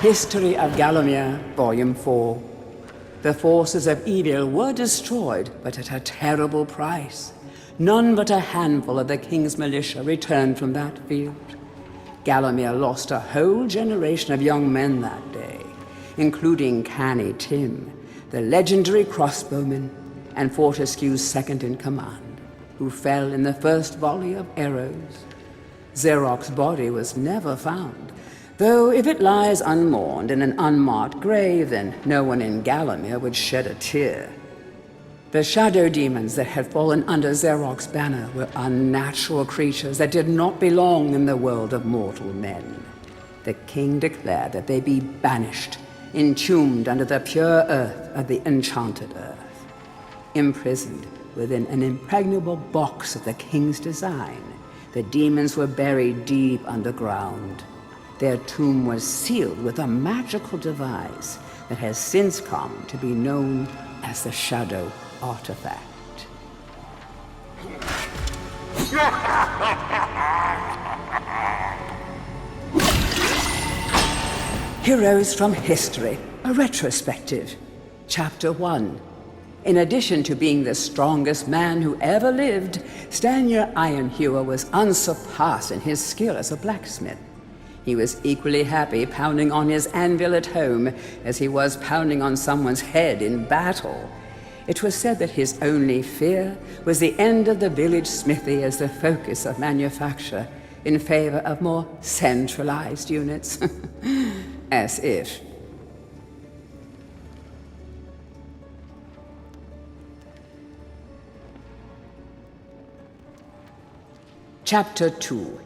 History of Gallomere, Volume 4. The forces of evil were destroyed, but at a terrible price. None but a handful of the king's militia returned from that field. Gallomere lost a whole generation of young men that day, including Canny Tim, the legendary crossbowman, and Fortescue's second-in-command, who fell in the first volley of arrows. Xeroc's body was never found, though if it lies unmourned in an unmarked grave, then no one in Gallomere would shed a tear. The shadow demons that had fallen under Xeroc's banner were unnatural creatures that did not belong in the world of mortal men. The king declared that they be banished, entombed under the pure earth of the enchanted earth. Imprisoned within an impregnable box of the king's design, the demons were buried deep underground. Their tomb was sealed with a magical device that has since come to be known as the Shadow Artifact. Heroes from History, a retrospective. Chapter 1. In addition to being the strongest man who ever lived, Stanier Ironhewer was unsurpassed in his skill as a blacksmith. He was equally happy pounding on his anvil at home as he was pounding on someone's head in battle. It was said that his only fear was the end of the village smithy as the focus of manufacture, in favor of more centralized units. As if. Chapter 2.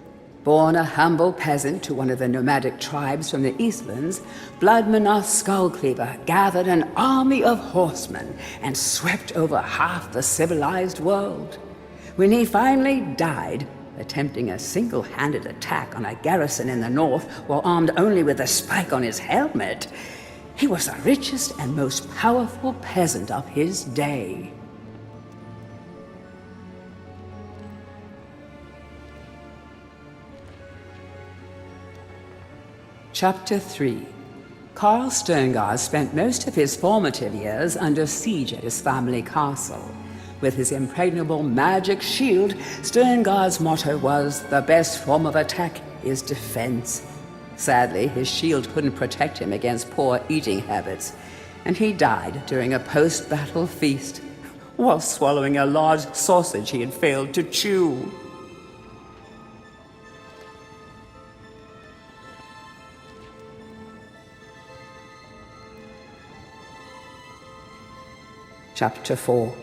Born a humble peasant to one of the nomadic tribes from the Eastlands, Bloodmanoth Skullcleaver gathered an army of horsemen and swept over half the civilized world. When he finally died, attempting a single-handed attack on a garrison in the north while armed only with a spike on his helmet, he was the richest and most powerful peasant of his day. Chapter 3. Carl Sterngard spent most of his formative years under siege at his family castle. With his impregnable magic shield, Sterngard's motto was, "The best form of attack is defense." Sadly, his shield couldn't protect him against poor eating habits, and he died during a post-battle feast, while swallowing a large sausage he had failed to chew. Chapter 4.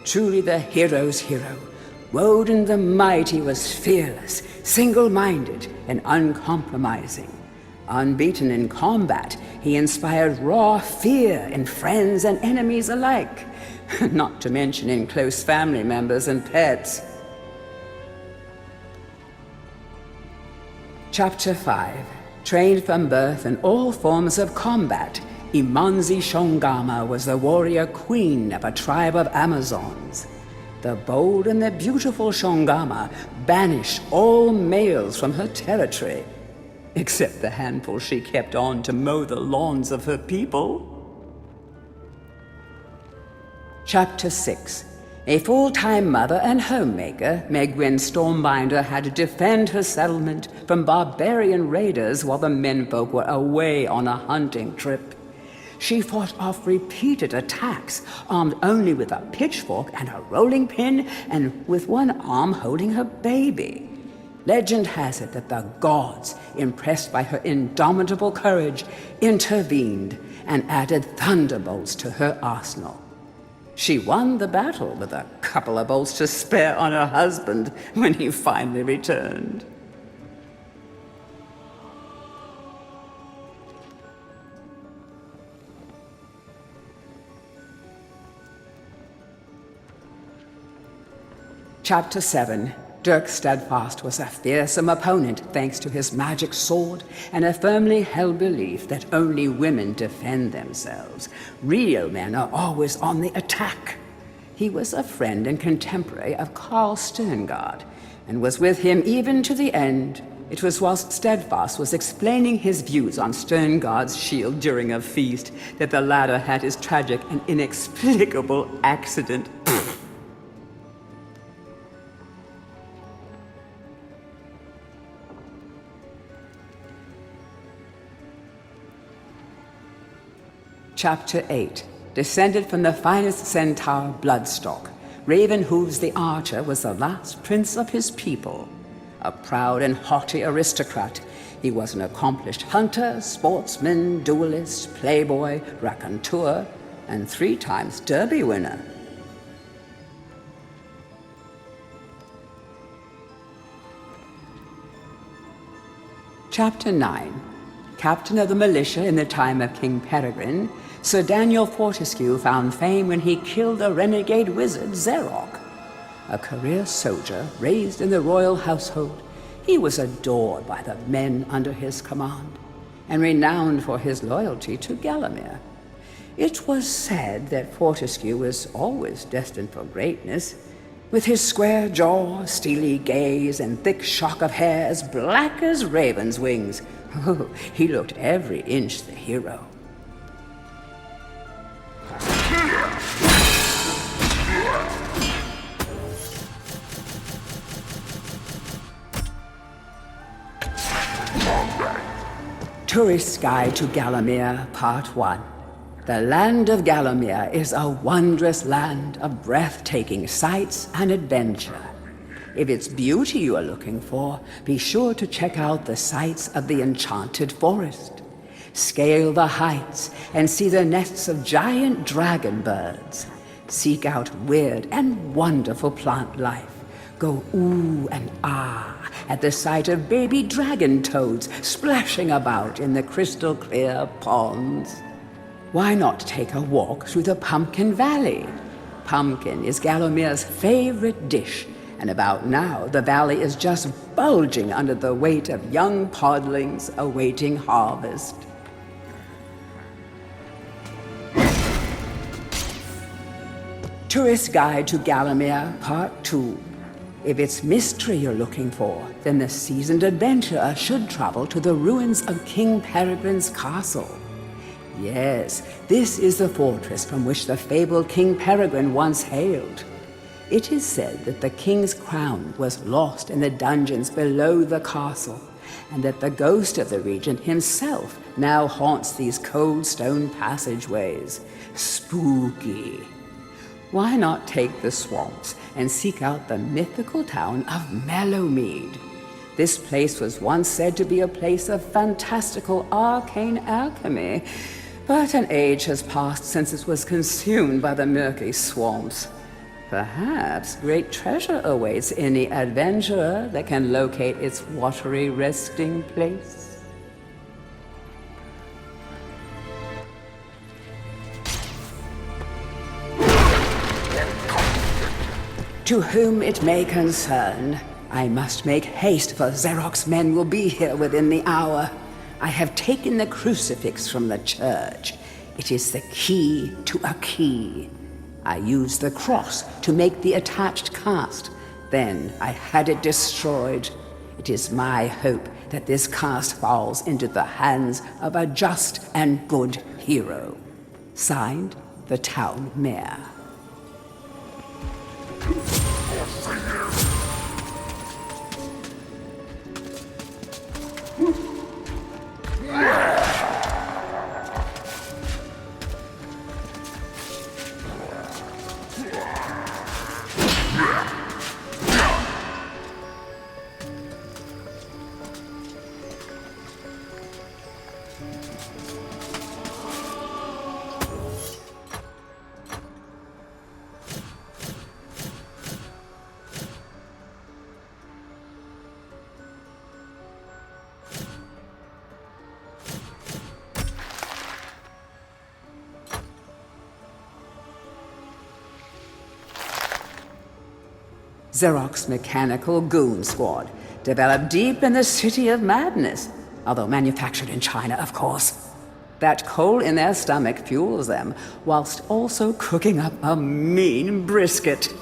Truly the hero's hero, Woden the Mighty was fearless, single-minded, and uncompromising. Unbeaten in combat, he inspired raw fear in friends and enemies alike, not to mention in close family members and pets. Chapter 5. Trained from birth in all forms of combat, Imanzi Shongama was the warrior queen of a tribe of Amazons. The bold and the beautiful Shongama banished all males from her territory, except the handful she kept on to mow the lawns of her people. Chapter 6. A full-time mother and homemaker, Megwin Stormbinder had to defend her settlement from barbarian raiders while the menfolk were away on a hunting trip. She fought off repeated attacks, armed only with a pitchfork and a rolling pin, and with one arm holding her baby. Legend has it that the gods, impressed by her indomitable courage, intervened and added thunderbolts to her arsenal. She won the battle with a couple of bolts to spare on her husband when he finally returned. Chapter 7. Dirk Steadfast was a fearsome opponent thanks to his magic sword and a firmly held belief that only women defend themselves. Real men are always on the attack. He was a friend and contemporary of Carl Sterngard and was with him even to the end. It was whilst Steadfast was explaining his views on Sterngard's shield during a feast that the latter had his tragic and inexplicable accident. Chapter 8. Descended from the finest centaur Bloodstock, Ravenhooves the Archer was the last prince of his people. A proud and haughty aristocrat, he was an accomplished hunter, sportsman, duelist, playboy, raconteur, and 3 times Derby winner. Chapter 9. Captain of the militia in the time of King Peregrine, Sir Daniel Fortescue found fame when he killed the renegade wizard Zerok. A career soldier raised in the royal household, he was adored by the men under his command, and renowned for his loyalty to Gallowmere. It was said that Fortescue was always destined for greatness. With his square jaw, steely gaze, and thick shock of hair as black as raven's wings, he looked every inch the hero. Tourist's Guide to Gallowmere, Part 1. The land of Gallowmere is a wondrous land of breathtaking sights and adventure. If it's beauty you are looking for, be sure to check out the sights of the enchanted forest. Scale the heights and see the nests of giant dragon birds. Seek out weird and wonderful plant life. Go ooh and ah at the sight of baby dragon toads splashing about in the crystal clear ponds. Why not take a walk through the Pumpkin Valley? Pumpkin is Galomir's favorite dish, and about now the valley is just bulging under the weight of young podlings awaiting harvest. Tourist Guide to Galomir, Part 2. If it's mystery you're looking for, then the seasoned adventurer should travel to the ruins of King Peregrine's castle. Yes, this is the fortress from which the fabled King Peregrine once hailed. It is said that the king's crown was lost in the dungeons below the castle, and that the ghost of the regent himself now haunts these cold stone passageways. Spooky. Why not take the swamps and seek out the mythical town of Mellowmead? This place was once said to be a place of fantastical arcane alchemy, but an age has passed since it was consumed by the murky swamps. Perhaps great treasure awaits any adventurer that can locate its watery resting place. To whom it may concern, I must make haste, for Xeroc's men will be here within the hour. I have taken the crucifix from the church. It is the key to a key. I used the cross to make the attached cast. Then I had it destroyed. It is my hope that this cast falls into the hands of a just and good hero. Signed, the town mayor. Xeroc's mechanical goon squad, developed deep in the City of Madness, although manufactured in China, of course. That coal in their stomach fuels them, whilst also cooking up a mean brisket.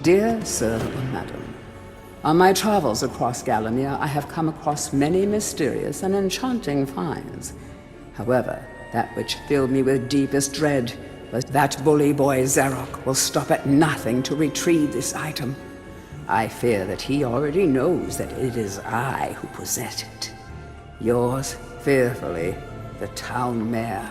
Dear Sir or Madam, on my travels across Galomir, I have come across many mysterious and enchanting finds. However, that which filled me with deepest dread was that bully boy Xeroc will stop at nothing to retrieve this item. I fear that he already knows that it is I who possess it. Yours fearfully, the town mayor.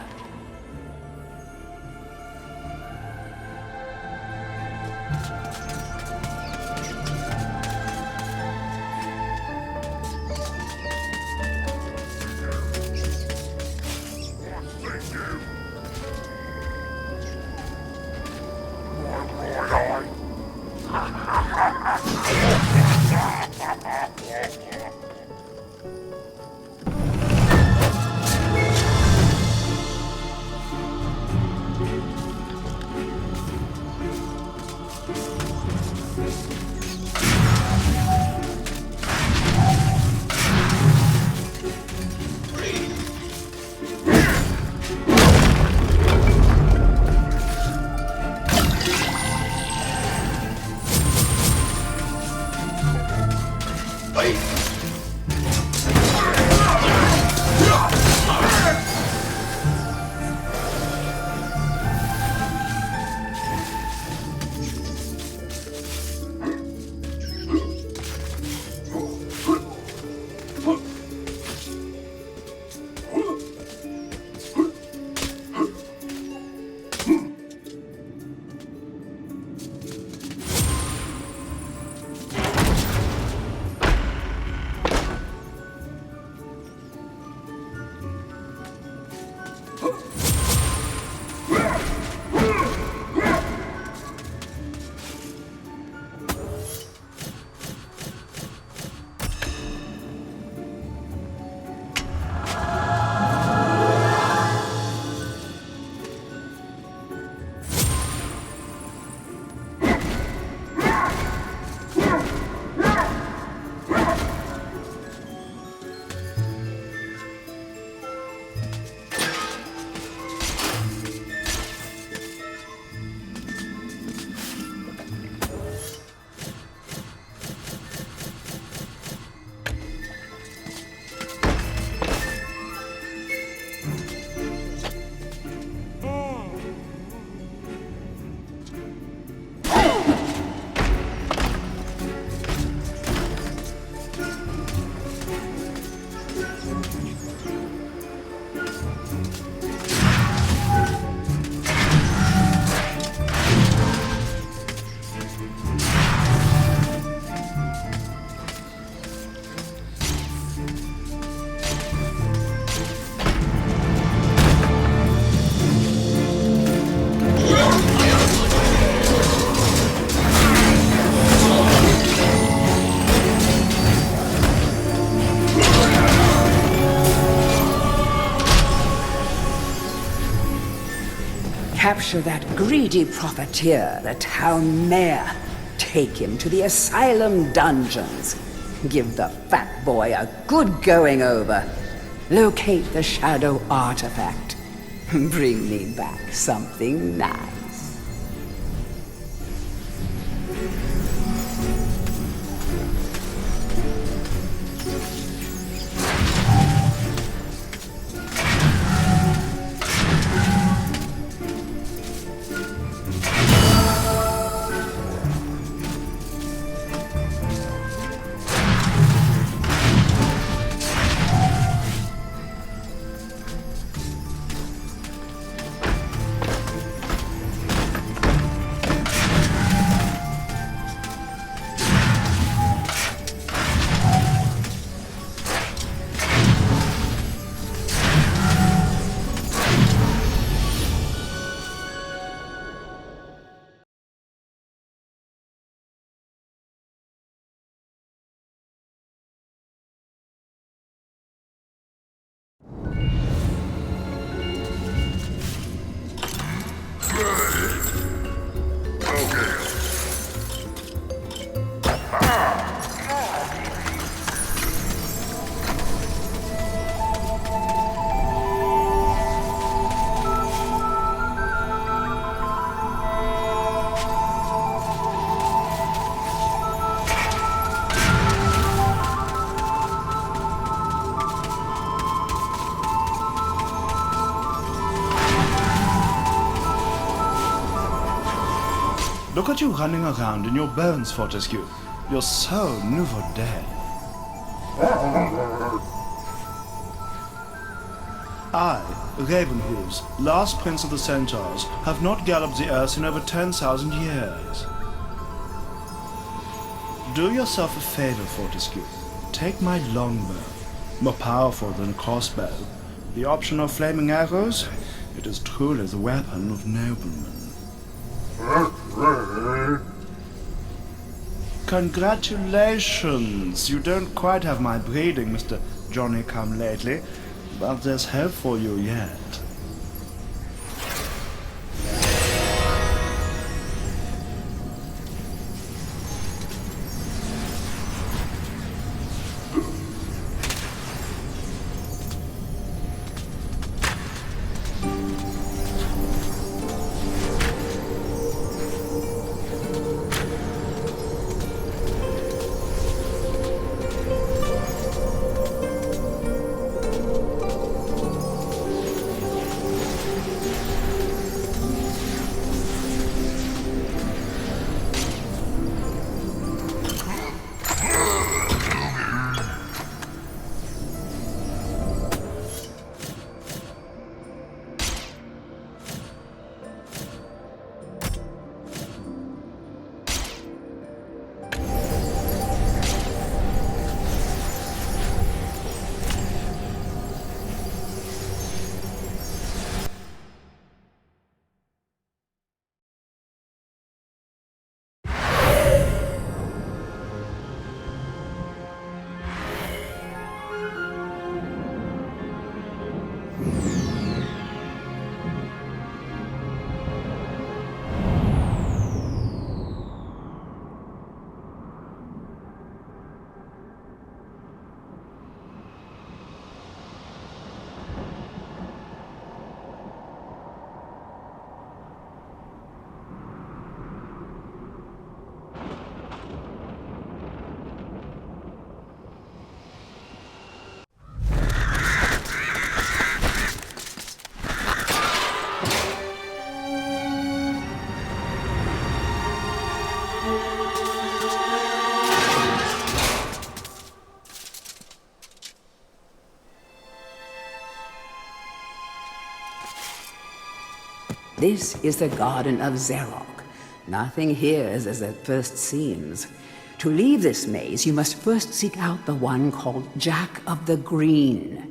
Capture that greedy profiteer, the town mayor. Take him to the Asylum dungeons. Give the fat boy a good going over. Locate the shadow artifact. Bring me back something nice. Look at you running around in your bones, Fortescue. You're so nouveau day. I, Ravenhooves, last prince of the centaurs, have not galloped the earth in over 10,000 years. Do yourself a favor, Fortescue. Take my longbow, more powerful than a crossbow. The option of flaming arrows, it is truly the weapon of noblemen. Congratulations! You don't quite have my breeding, Mr. Johnny-come-lately, but there's hope for you yet. This is the Garden of Zarok. Nothing here is as it first seems. To leave this maze, you must first seek out the one called Jack of the Green.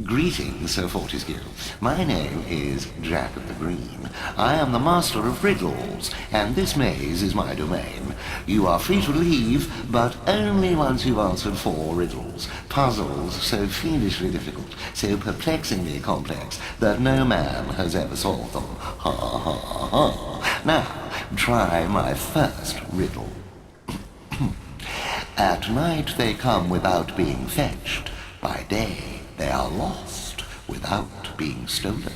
Greetings, Sir Fortescue. My name is Jack of the Green. I am the master of riddles, and this maze is my domain. You are free to leave, but only once you've answered 4 riddles. Puzzles so fiendishly difficult, so perplexingly complex, that no man has ever solved them. Ha ha ha. Now, try my first riddle. At night they come without being fetched. By day they are lost without being stolen.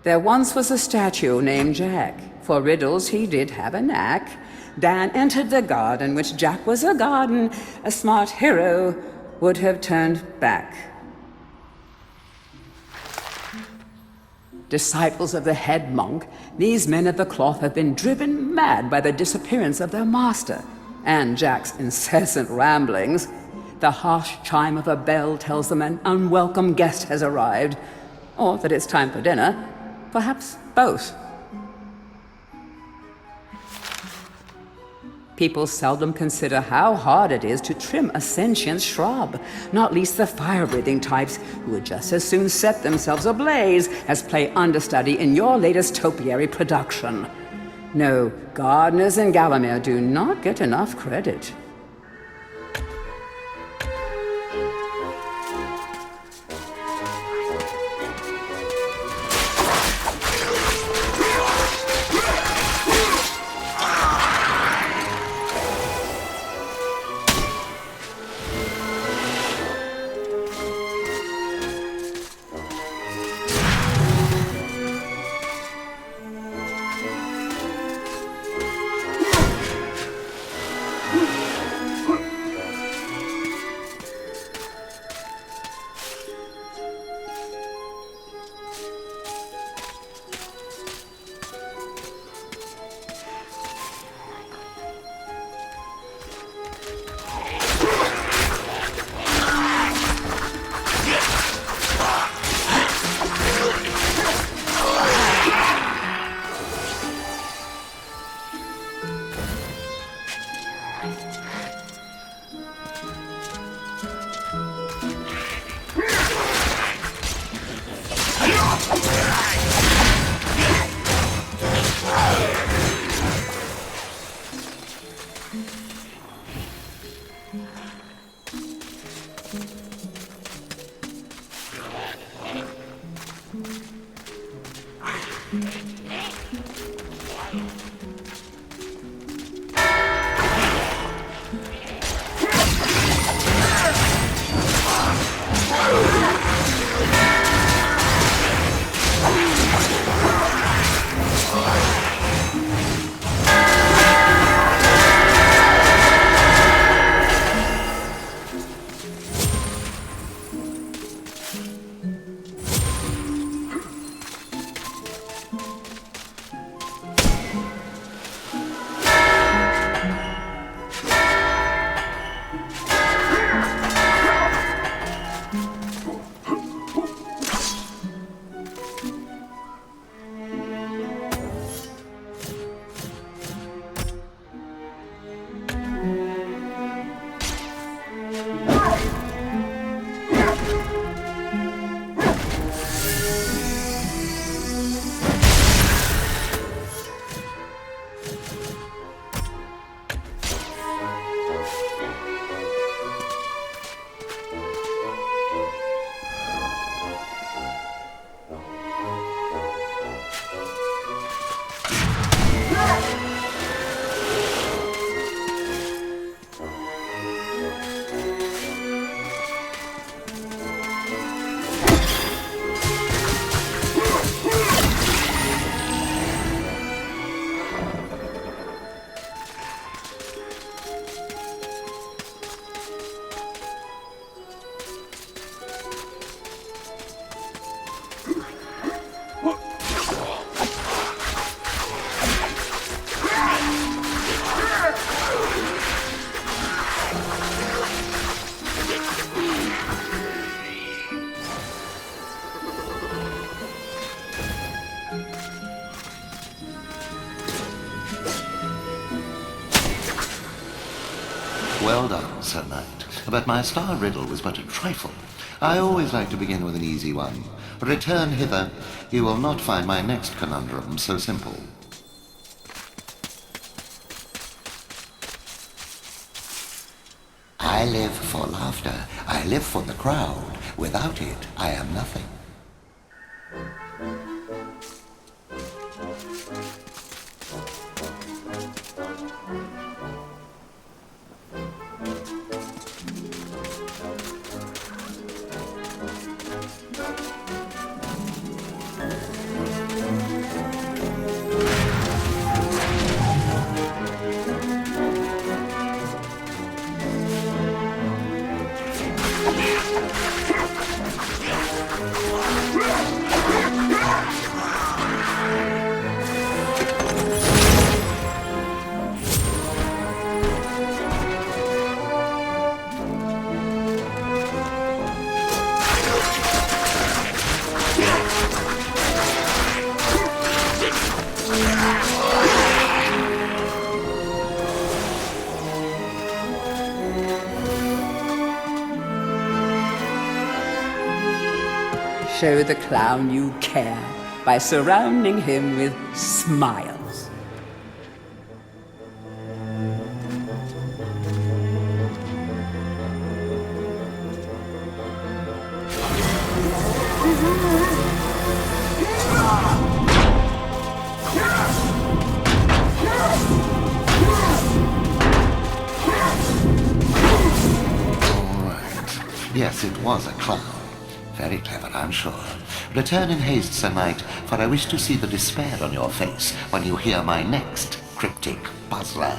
There once was a statue named Jack. For riddles he did have a knack. Dan entered the garden, which Jack was a garden. A smart hero would have turned back. Disciples of the head monk, these men of the cloth have been driven mad by the disappearance of their master and Jack's incessant ramblings. The harsh chime of a bell tells them an unwelcome guest has arrived, or that it's time for dinner, perhaps both. People seldom consider how hard it is to trim a sentient shrub, not least the fire-breathing types who would just as soon set themselves ablaze as play understudy in your latest topiary production. No, gardeners in Gallowmere do not get enough credit. Well done, Sir Knight. But my star riddle was but a trifle. I always like to begin with an easy one. Return hither. You will not find my next conundrum so simple. I live for laughter. I live for the crowd. Without it, I am nothing. Show the clown you care by surrounding him with smiles. Yes, it was a clown. Very clever, I'm sure. Return in haste, Sir Knight, for I wish to see the despair on your face when you hear my next cryptic puzzler.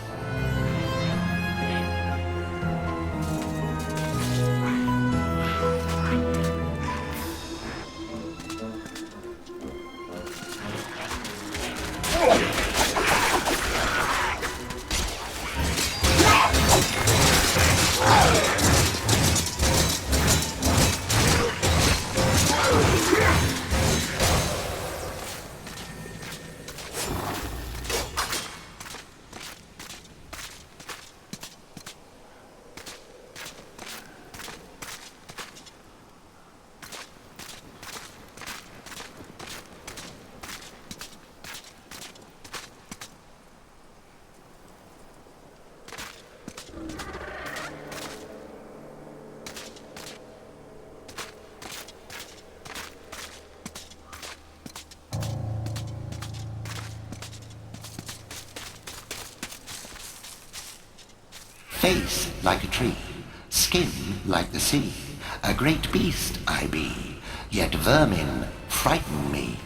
face like a tree, skin like the sea. A great beast I be, yet vermin frighten me.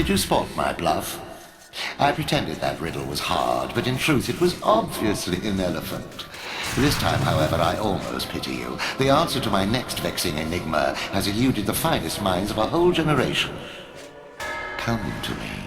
Did you spot my bluff? I pretended that riddle was hard, but in truth it was obviously an elephant. This time, however, I almost pity you. The answer to my next vexing enigma has eluded the finest minds of a whole generation. Come to me.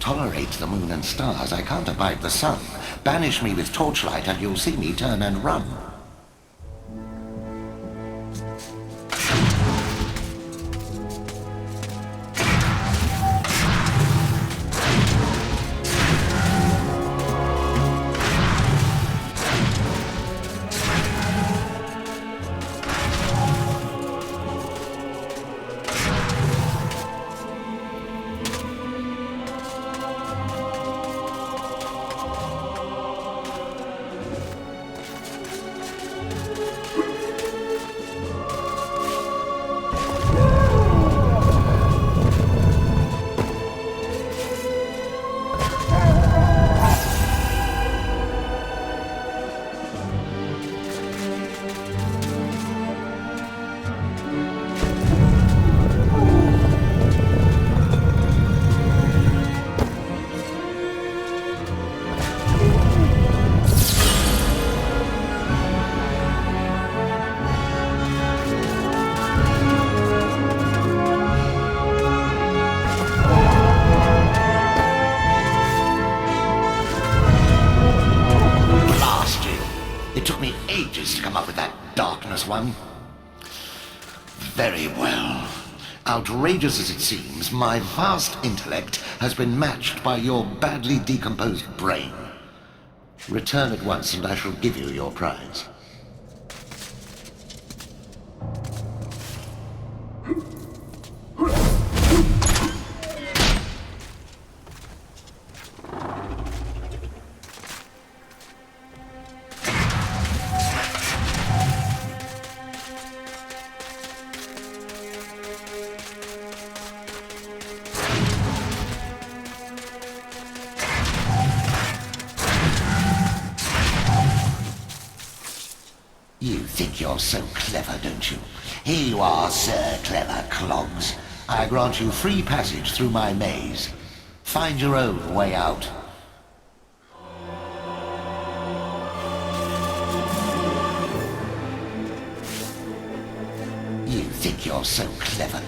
tolerate the moon and stars. I can't abide the sun. Banish me with torchlight and you'll see me turn and run. One. Very well. Outrageous as it seems, my vast intellect has been matched by your badly decomposed brain. Return at once and I shall give you your prize. You think you're so clever, don't you? Here you are, Sir Clever Clogs. I grant you free passage through my maze. Find your own way out. You think you're so clever.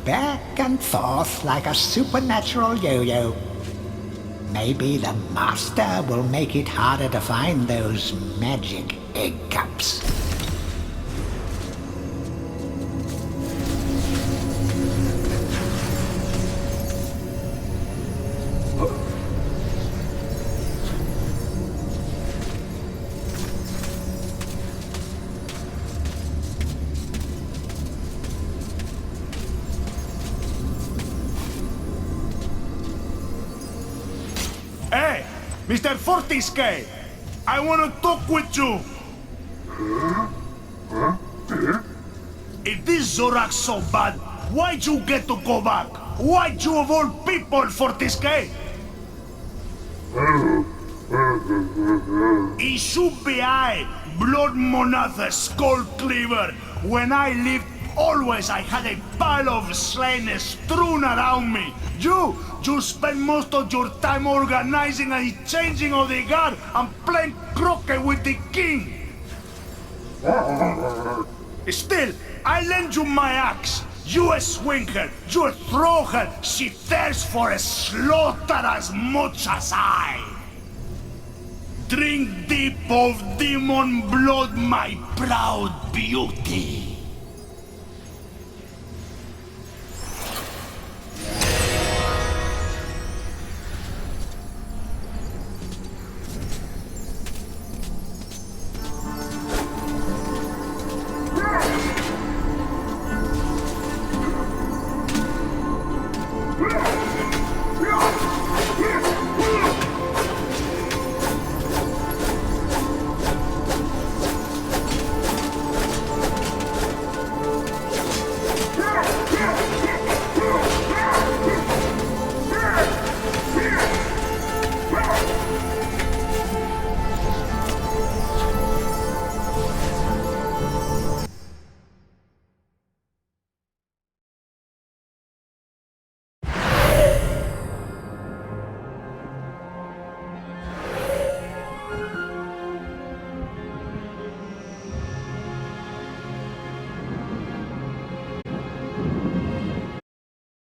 Back and forth like a supernatural yo-yo. Maybe the master will make it harder to find those magic egg cups. Mr. Fortesque, I want to talk with you. If this Zorak's so bad, why'd you get to go back? Why'd you of all people, Fortesque? It should be I, Blood Monatha Skull Cleaver. When I lived, always I had a pile of slain strewn around me. You spend most of your time organizing and changing of the guard and playing croquet with the king. Still, I lend you my axe. You swing her, you throw her. She thirsts for a slaughter as much as I. Drink deep of demon blood, my proud beauty.